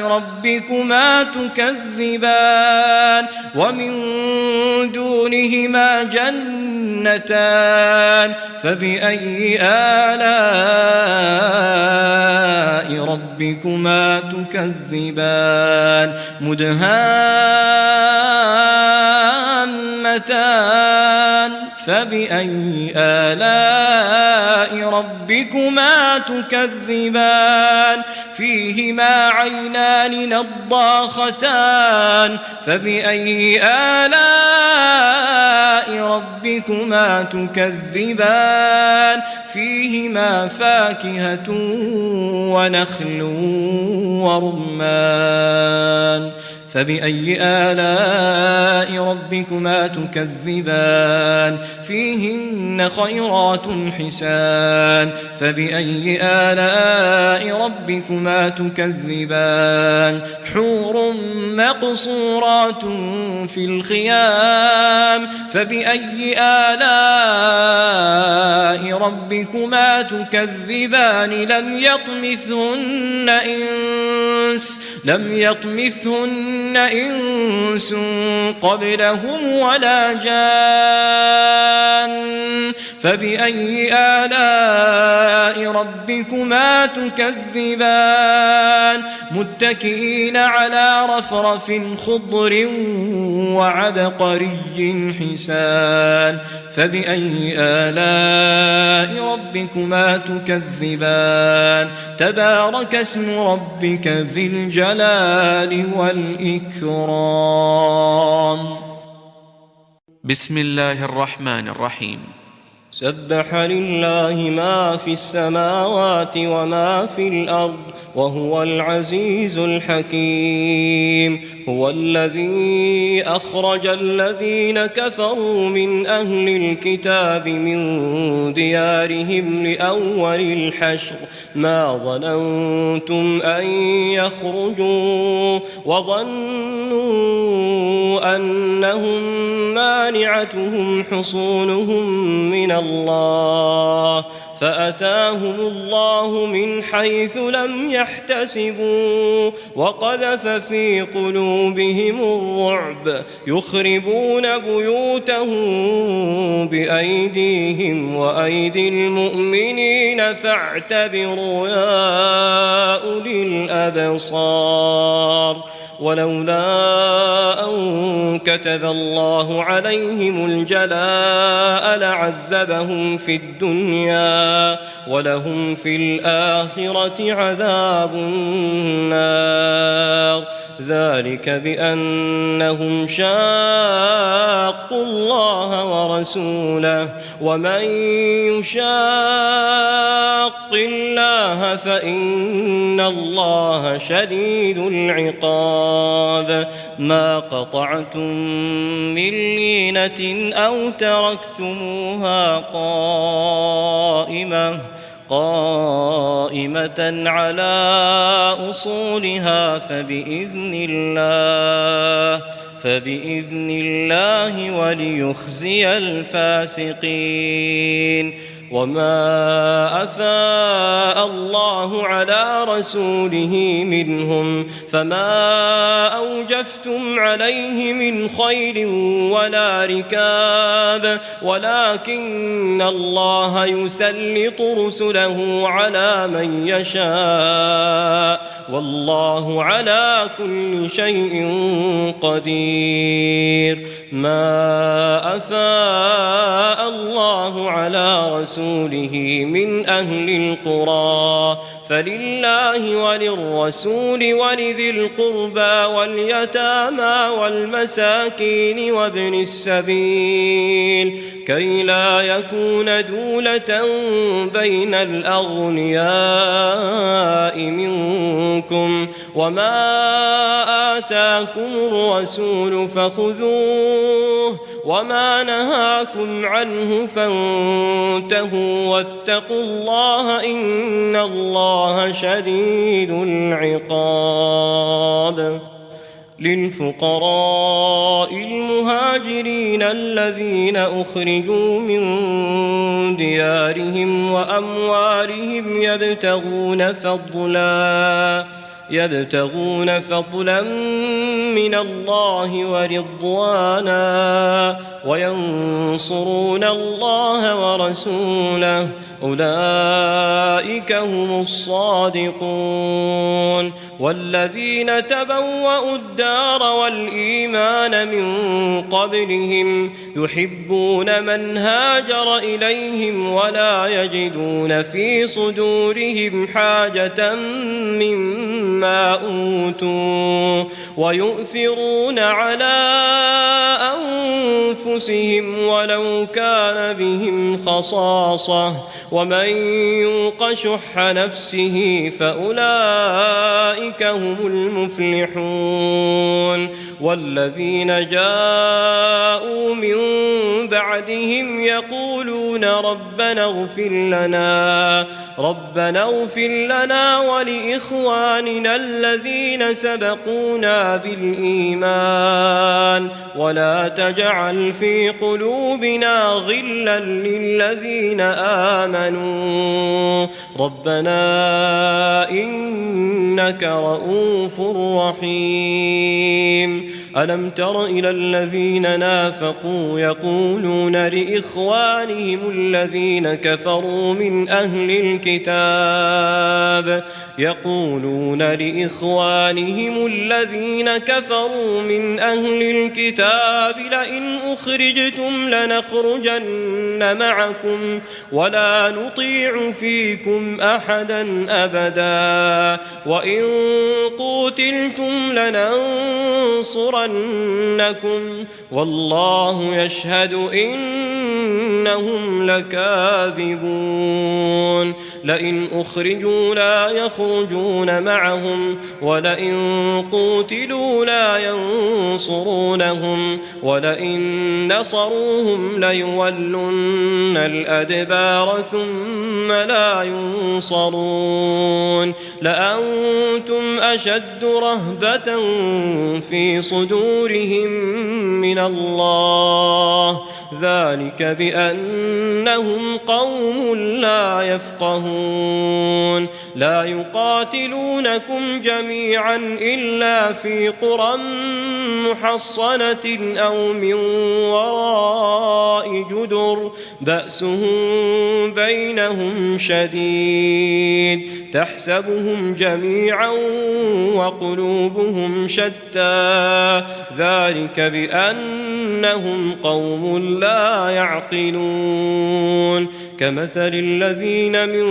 ربكما تكذبان ومن دونهما جنتان فبأي آلاء ربكما تكذبان مدهامتان فبأي آلاء ربكما تكذبان فيهما عينان نضاختان فبأي آلاء ربكما تكذبان فيهما فاكهة ونخل ورمان فبأي آلاء ربكما تكذبان فيهن خيرات حسان فبأي آلاء ربكما تكذبان حور مقصورات في الخيام فبأي آلاء ربكما تكذبان لم يطمثهن إنس قبلهم ولا جان فبأي آلاء ربكما تكذبان متكئين على رفرف خضر وعبقري حسان فبأي آلاء ربكما تكذبان تبارك اسم ربك ذي الجلال والإكرام بسم الله الرحمن الرحيم سبح لله ما في السماوات وما في الأرض وهو العزيز الحكيم هو الذي أخرج الذين كفروا من أهل الكتاب من ديارهم لأول الحشر ما ظننتم أن يخرجوا وظنوا أنهم مانعتهم حصونهم من الله فأتاهم الله من حيث لم يحتسبوا وقذف في قلوبهم الرعب يخربون بيوتهم بأيديهم وأيدي المؤمنين فاعتبروا يا أولي الأبصار ولولا أن كتب الله عليهم الجلاء لعذبهم في الدنيا ولهم في الآخرة عذاب النار ذلك بأنهم شاقوا الله ورسوله ومن يشاق الله فإن الله شديد العقاب ما قطعتم من لينة أو تركتموها قائمة على أصولها فبإذن الله وليخزي الفاسقين وما أفاء الله على رسوله منهم فما أوجفتم عليه من خيل ولا ركاب ولكن الله يسلط رسله على من يشاء والله على كل شيء قدير ما أفاء الله على رسوله من أهل القرى فلله وللرسول ولذي القربى واليتامى والمساكين وابن السبيل كي لا يكون دولة بين الأغنياء منكم وما آتاكم الرسول فخذوه وما نهاكم عنه فانتهوا واتقوا الله إن الله شديد العقاب. للفقراء المهاجرين الذين أخرجوا من ديارهم وأموالهم يبتغون فضلا من الله ورضوانا وينصرون الله ورسوله أولئك هم الصادقون. والذين تبوأوا الدار والإيمان من قبلهم يحبون من هاجر إليهم ولا يجدون في صدورهم حاجة مما أوتوا ويؤثرون على أنفسهم ولو كان بهم خصاصة ومن يوق شح نفسه فأولئك هم المفلحون. والذين جاءوا من بعدهم يقولون ربنا اغفر لنا ولإخواننا الذين سبقونا بالإيمان ولا تجعل في قلوبنا غلا للذين آمنوا ربنا إنك رؤوف رحيم. ألم تر إلى الذين نافقوا يقولون لإخوانهم الذين كفروا من أهل الكتاب لئن أخرجتم لنخرجن معكم ولا نطيع فيكم أحدا أبدا وإن قوتلتم لننصرنكم والله يشهد إنهم لكاذبون. لئن أخرجوا لا يخرجون معهم ولئن قوتلوا لا ينصرونهم ولئن نصروهم ليولن الأدبار ثم لا ينصرون. لأنتم أشد رهبة في صدورهم من الله ذلك بأنهم قوم لا يفقهون. لا يقاتلونكم جميعا إلا في قرى محصنة أو من وراء جدر بأسهم بينهم شديد تحسبهم جميعا وقلوبهم شتى ذلك بأنهم قوم لا يعقلون. كمثل الذين من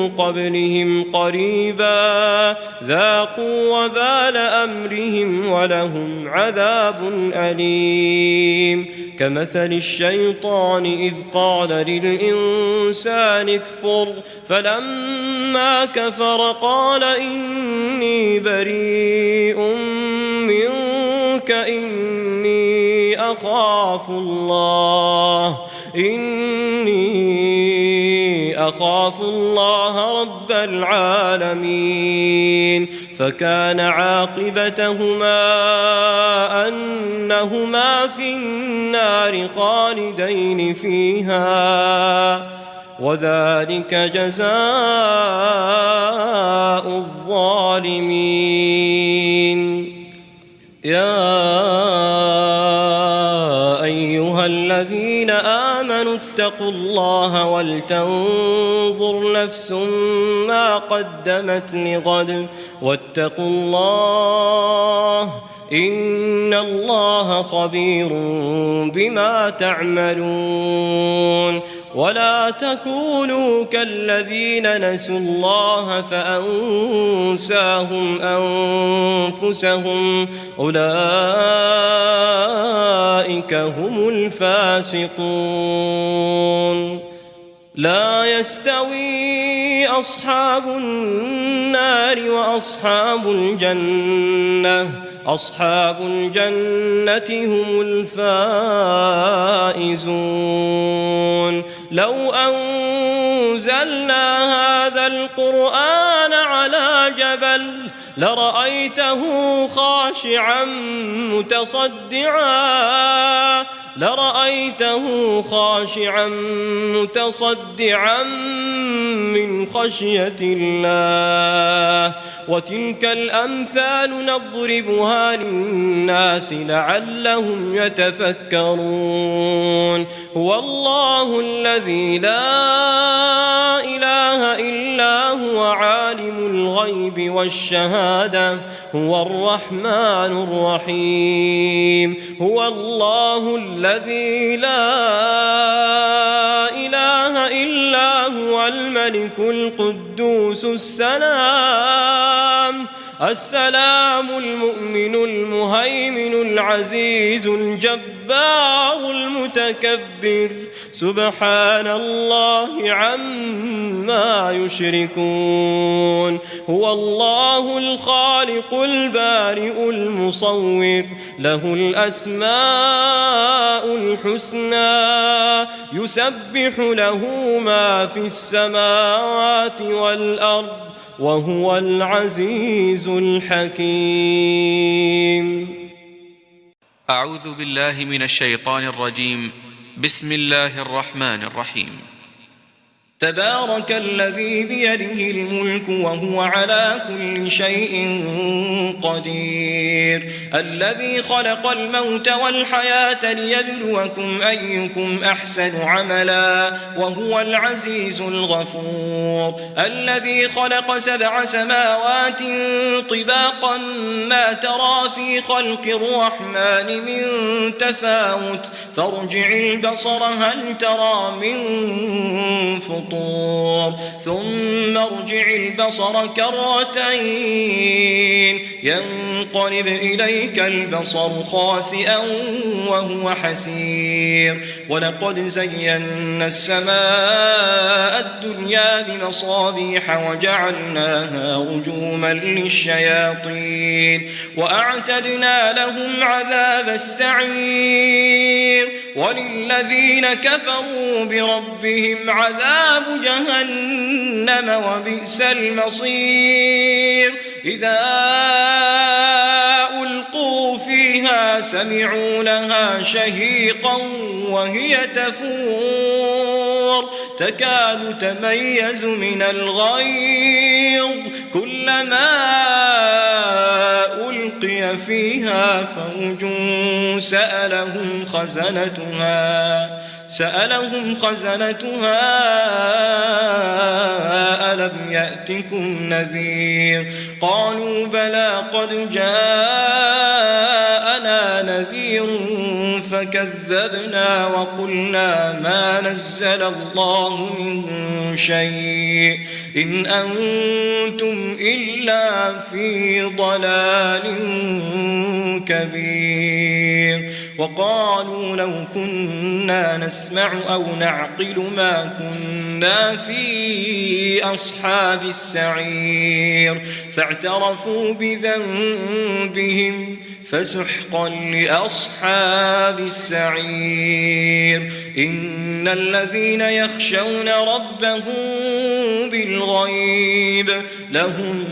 قبلهم قريبا ذاقوا وبال أمرهم ولهم عذاب أليم. كمثل الشيطان إذ قال للإنسان اكفر فلما كفر قال إني بريء منك إني أخاف الله رب العالمين. فكان عاقبتهما أنهما في النار خالدين فيها وذلك جزاء الظالمين. يا أيها الذين آمنوا اتقوا الله ولتنظر نفس ما قدمت لغد واتقوا الله إن الله خبير بما تعملون. ولا تكونوا كالذين نسوا الله فأنساهم أنفسهم أولئك هم الفاسقون لا يستوي أصحاب النار وأصحاب الجنة أصحاب الجنة هم الفائزون لو أنزلنا هذا القرآن على جبل لرأيته خاشعا متصدعا من خشية الله وتلك الأمثال نضربها للناس لعلهم يتفكرون هو الله الذي لا إله إلا هو عالم الغيب والشهادة هو الرحمن الرحيم هو الله الذي لا إله إلا هو الملك القدوس السلام المؤمن المهيمن العزيز الجبار المتكبر سبحان الله عما يشركون هو الله الخالق البارئ المصور له الأسماء الحسنى يسبح له ما في السماوات والأرض وهو العزيز الحكيم أعوذ بالله من الشيطان الرجيم بسم الله الرحمن الرحيم تبارك الذي بيده الملك وهو على كل شيء قدير الذي خلق الموت والحياة ليبلوكم أيكم أحسن عملا وهو العزيز الغفور الذي خلق 7 سماوات طباقا ما ترى في خلق الرحمن من تفاوت فارجع البصر هل ترى من فطور ثم ارجع البصر كرتين ينقلب إليك البصر خاسئا وهو حسير ولقد زينا السماء الدنيا بمصابيح وجعلناها رجوما للشياطين وأعتدنا لهم عذاب السعير وللذين كفروا بربهم عذاب جهنم وبئس المصير إذا ألقوا فيها سمعوا لها شهيقا وهي تفور تكاد تميز من الغيظ كلما ألقي فيها فوج سألهم خزنتها ألم يأتكم نذير قالوا بلى قد جاءنا نذير فكذبنا وقلنا ما نزل الله من شيء إن أنتم إلا في ضلال كبير وقالوا لو كنا نسمع أو نعقل ما كنا في أصحاب السعير فاعترفوا بذنبهم فسحقا لأصحاب السعير إن الذين يخشون ربهم بالغيب لهم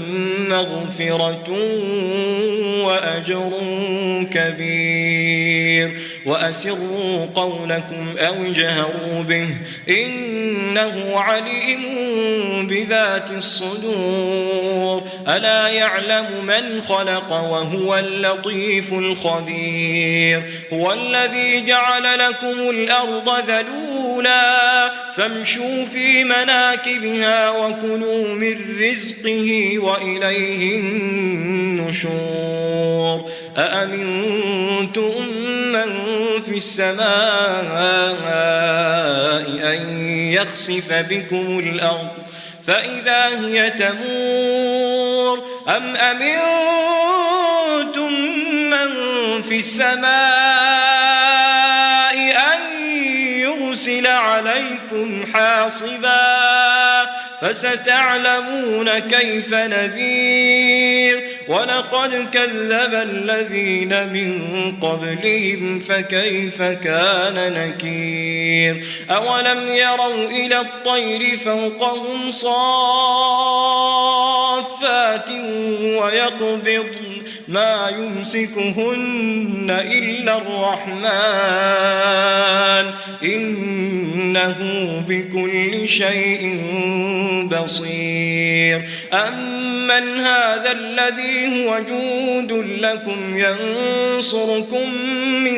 مغفرة وأجر كبير وأسروا قولكم أو اجهروا به إنه عليم بذات الصدور ألا يعلم من خلق وهو اللطيف الخبير هو الذي جعل لكم الأرض ذلولا فامشوا في مناكبها وكلوا من رزقه وإليه النشور أأمنتم من في السماء أن يخسف بكم الأرض فإذا هي تمور أم أمنتم من في السماء أن يرسل عليكم حاصبا فستعلمون كيف نذير ولقد كذب الذين من قبلهم فكيف كان نكير أولم يروا إلى الطير فوقهم صافات ويقبضن ما يمسكهن إلا الرحمن إنه بكل شيء بصير أمن هذا الذي هو جند لكم ينصركم من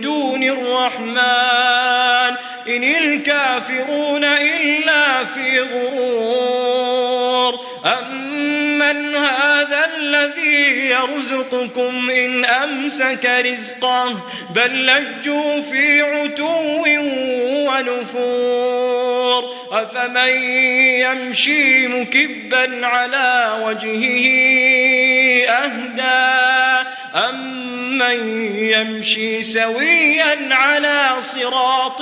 دون الرحمن إن الكافرون إلا في غرور أمن هذا الذي يرزقكم إن أمسك رزقه بل لجوا في عتو ونفور أفمن يمشي مكبا على وجهه أهدى أمن يمشي سويا على صراط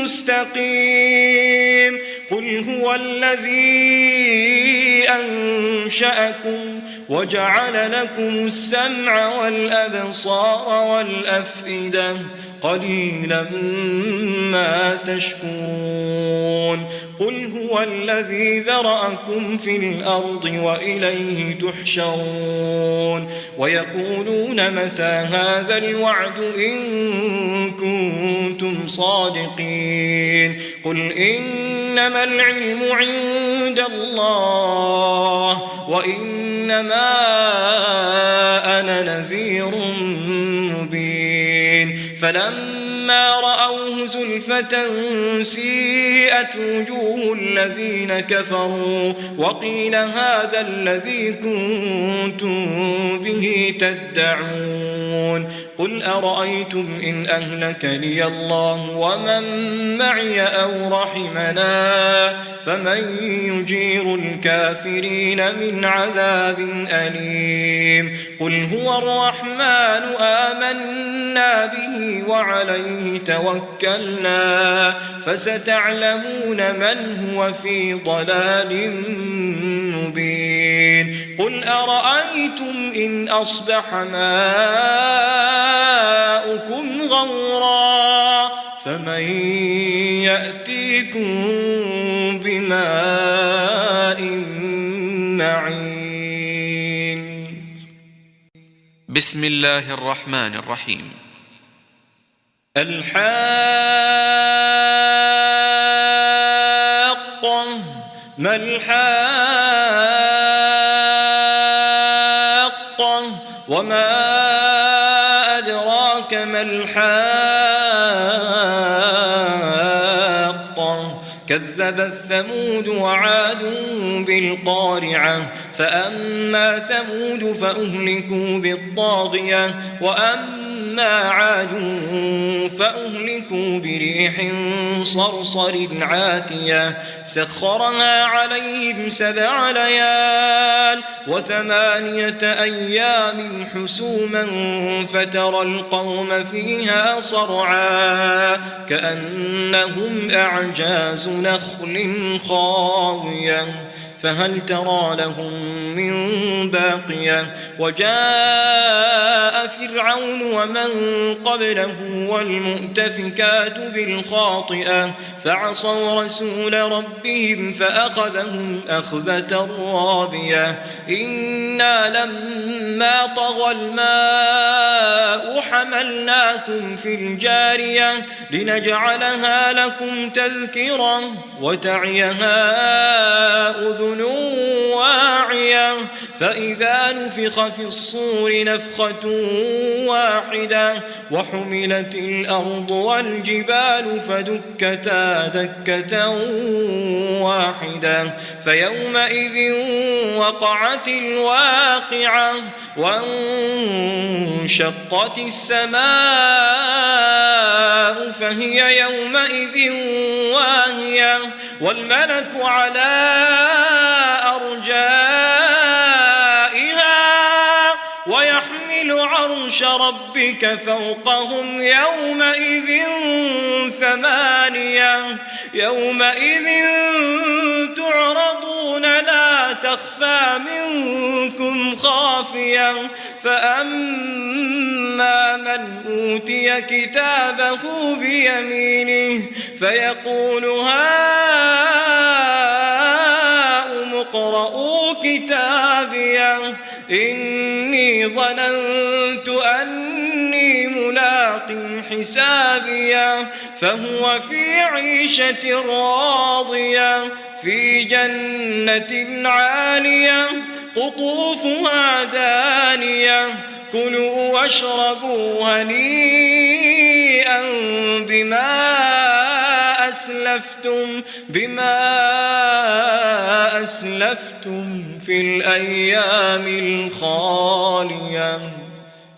مستقيم قل هو الذي أنشأكم وجعل لكم السمع والأبصار والأفئدة قليلا ما تشكرون قل هو الذي ذرأكم في الأرض وإليه تحشرون ويقولون متى هذا الوعد إن كنتم صادقين قل إنما العلم عند الله وإنما أنا نذير مبين فلما رأوه زلفة سيئت وجوه الذين كفروا وقيل هذا الذي كنتم به تدعون قل أرأيتم إن أهلكني الله ومن معي أو رحمنا فمن يجير الكافرين من عذاب أليم قل هو الرحمن آمنا به وعليه توكلنا فستعلمون من هو في ضلال مبين قل أرأيتم إن أصبح ماؤكم غورا فمن يأتيكم بماء معين بسم الله الرحمن الرحيم الحاقة ما الحاقة وما أدراك ما الحاقة كذبت ثمود وعاد بالقارعة فأما ثمود فأهلكوا بالطاغية وأما عاد فأهلكوا بريح صرصر عاتية سخرها عليهم 7 ليال و8 أيام حسوما فترى القوم فيها صرعا كأنهم أعجاز نخل خاوية فهل ترى لهم من باقية وجاء فرعون ومن قبله والمؤتفكات بالخاطئة فعصوا رسول ربهم فأخذهم أخذة رابية إنا لما طغى الماء حملناكم في الجارية لنجعلها لكم تذكرة وتعيها أذن واعية فإذا نفخ في الصور نفخة واحدة وحملت الأرض والجبال فدكتا دكة واحدة فيومئذ وقعت الواقعة وانشقت انشقت السماء فهي يومئذ واهية والملك على أرجائها ويحمل عرش ربك فوقهم يومئذ ثمانية يومئذ تعرضون لا تخفى منكم خافية فأما من أوتي كتابه بيمينه فيقول هاؤم اقرءوا كتابيه إني ظننت أني ملاق حسابيه فهو في عيشة راضية في جنة عالية قطوفها دانية كلوا واشربوا هنيئا بما أسلفتم في الأيام الخالية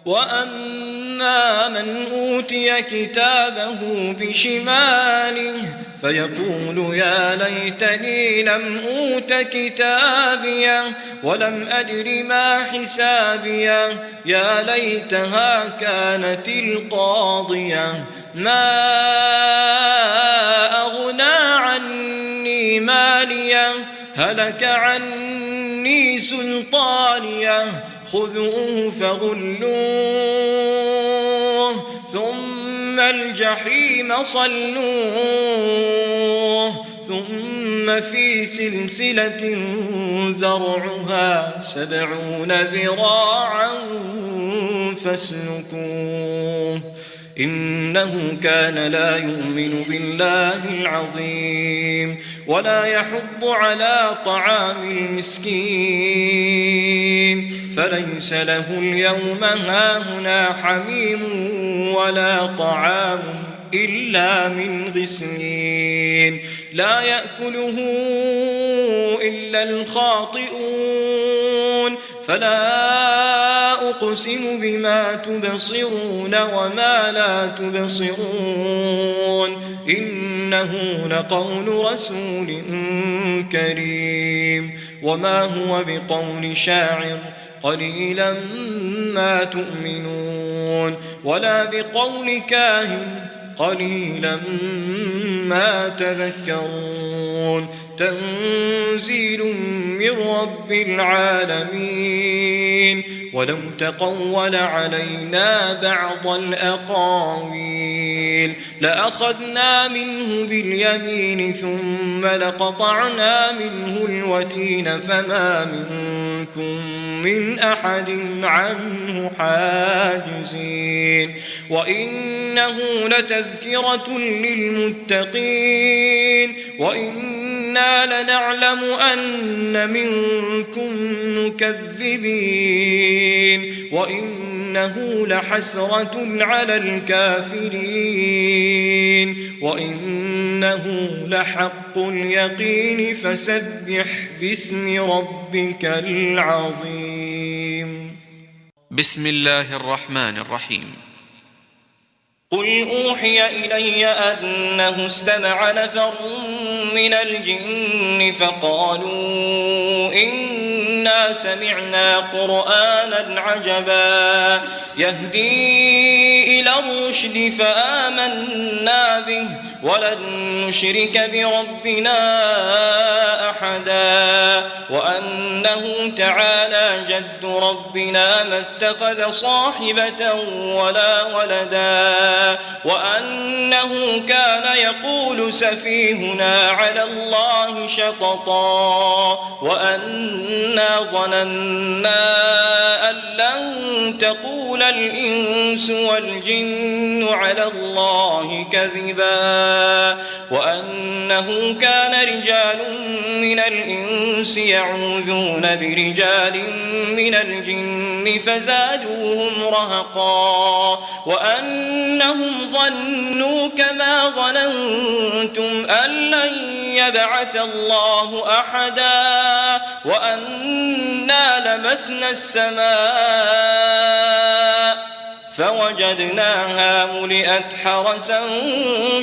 وأما من أوتي كتابه بشماله فيقول يا ليتني لم أوت كتابيه ولم أدر ما حسابيه يا ليتها كانت القاضية ما أغنى عني ماليه هلك عني سلطانيه خذوه فغلوه ثم الجحيم صلوه ثم في سلسلة ذرعها 70 ذراعا فاسلكوه إنه كان لا يؤمن بالله العظيم ولا يحض على طعام المسكين فليس له اليوم هاهنا حميم ولا طعام إلا من غسلين لا يأكله إلا الخاطئون فلا أقسم بما تبصرون وما لا تبصرون إنه لقول رسول كريم وما هو بقول شاعر قليلا ما تؤمنون ولا بقول كاهن قليلا ما تذكرون تنزيل من رب العالمين ولو تقول علينا بعض الأقاويل لأخذنا منه باليمين ثم لقطعنا منه الوتين فما منكم من أحد عنه حاجزين وإنه لتذكرة للمتقين وإنا لنعلم أن منكم مكذبين وإنه لحسرة على الكافرين وإنه لحق اليقين فسبح باسم ربك العظيم بسم الله الرحمن الرحيم قل أوحي إلي أنه استمع نفر من الجن فقالوا إنا سمعنا قرآنا عجبا يهدي إلى الرشد فآمنا به ولن نشرك بربنا أحدا وأنه تعالى جد ربنا ما اتخذ صاحبة ولا ولدا وأنه كان يقول سفيهنا على الله شططا وأنا ظننا أن لن تقول الإنس والجن على الله كذبا وأنه كان رجال من الإنس يعوذون برجال من الجن فزادوهم رهقا وأنهم ظنوا كما ظننتم أن لن يبعث الله أحدا وأنا لمسنا السماء فوجدناها ملئت حرسا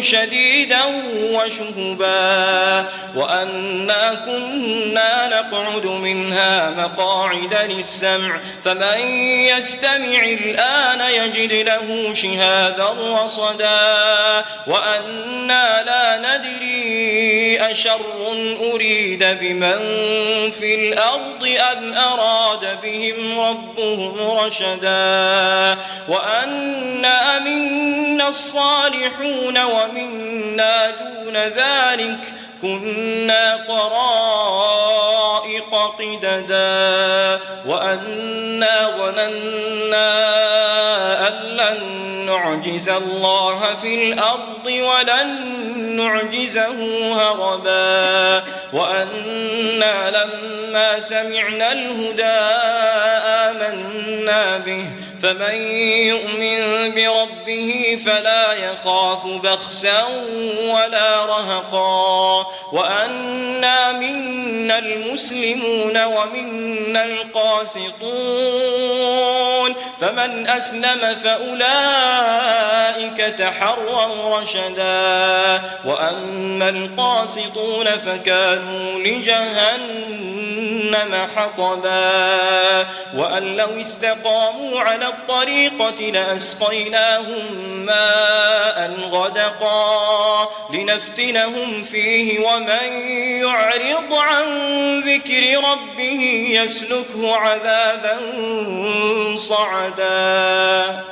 شديدا وشهبا وأنا كنا نقعد منها مقاعد للسمع فمن يستمع الآن يجد له شهابا رصدا وأنا لا ندري أشر أريد بمن في الأرض أم أراد بهم ربهم رشدا وأنا منا الصالحون ومنا دون ذلك كنا طرائق قددا وأنا ظننا أن لن نعجز الله في الأرض ولن نعجزه هربا وأنا لما سمعنا الهدى آمنا به فمن يؤمن بربه فلا يخاف بخسا ولا رهقا وأنا منا المسلمون ومنا القاسطون فمن أسلم فأولئك تحروا رشدا وأما القاسطون فكانوا لجهنم حطبا وأن لو استقاموا على الطريقة لأسقيناهم ماء غدقا لنفتنهم فيه ومن يعرض عن ذكر ربه يسلكه عذابا صعدا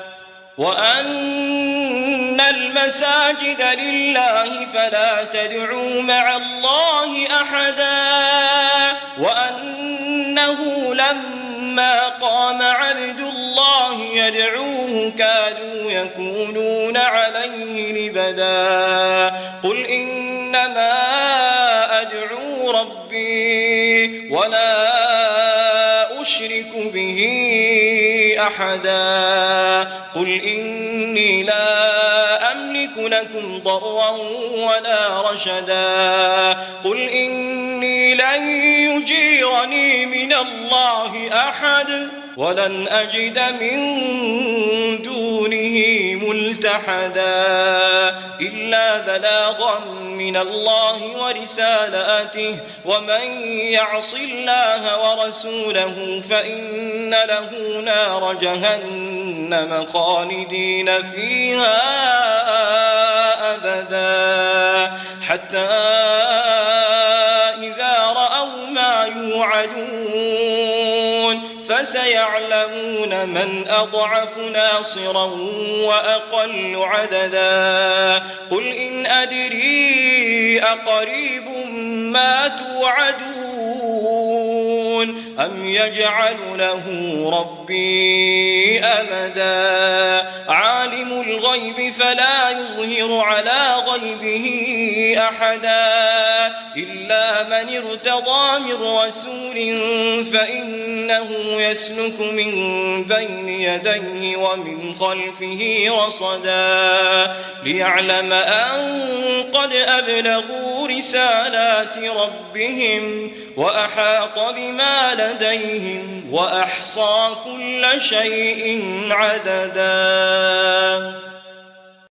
وأن المساجد لله فلا تدعوا مع الله أحدا وأنه لما قام عبد الله يدعوه كادوا يكونون عليه لبدا قل إنما أدعو ربي ولا أشرك به أحدا قل إني لا أملك لكم ضرا ولا رشدا قل إني لن يجيرني من الله أحد ولن أجد من دونه ملتحدا إلا بلاغا من الله ورسالاته ومن يعص الله ورسوله فإن له نار جهنم خالدين فيها أبدا حتى إذا رأوا ما يوعدون فسيعلمون من أضعف ناصرا وأقل عددا قل إن أدري أقريب ما توعدون أم يجعل له ربي أمدا عالم الغيب فلا يظهر على غيبه أحدا إلا من ارتضى من رسول فإنه يسلك من بين يديه ومن خلفه رصدا ليعلم أن قد أبلغوا رسالات ربهم وأحاط بما لديهم وأحصى كل شيء عددا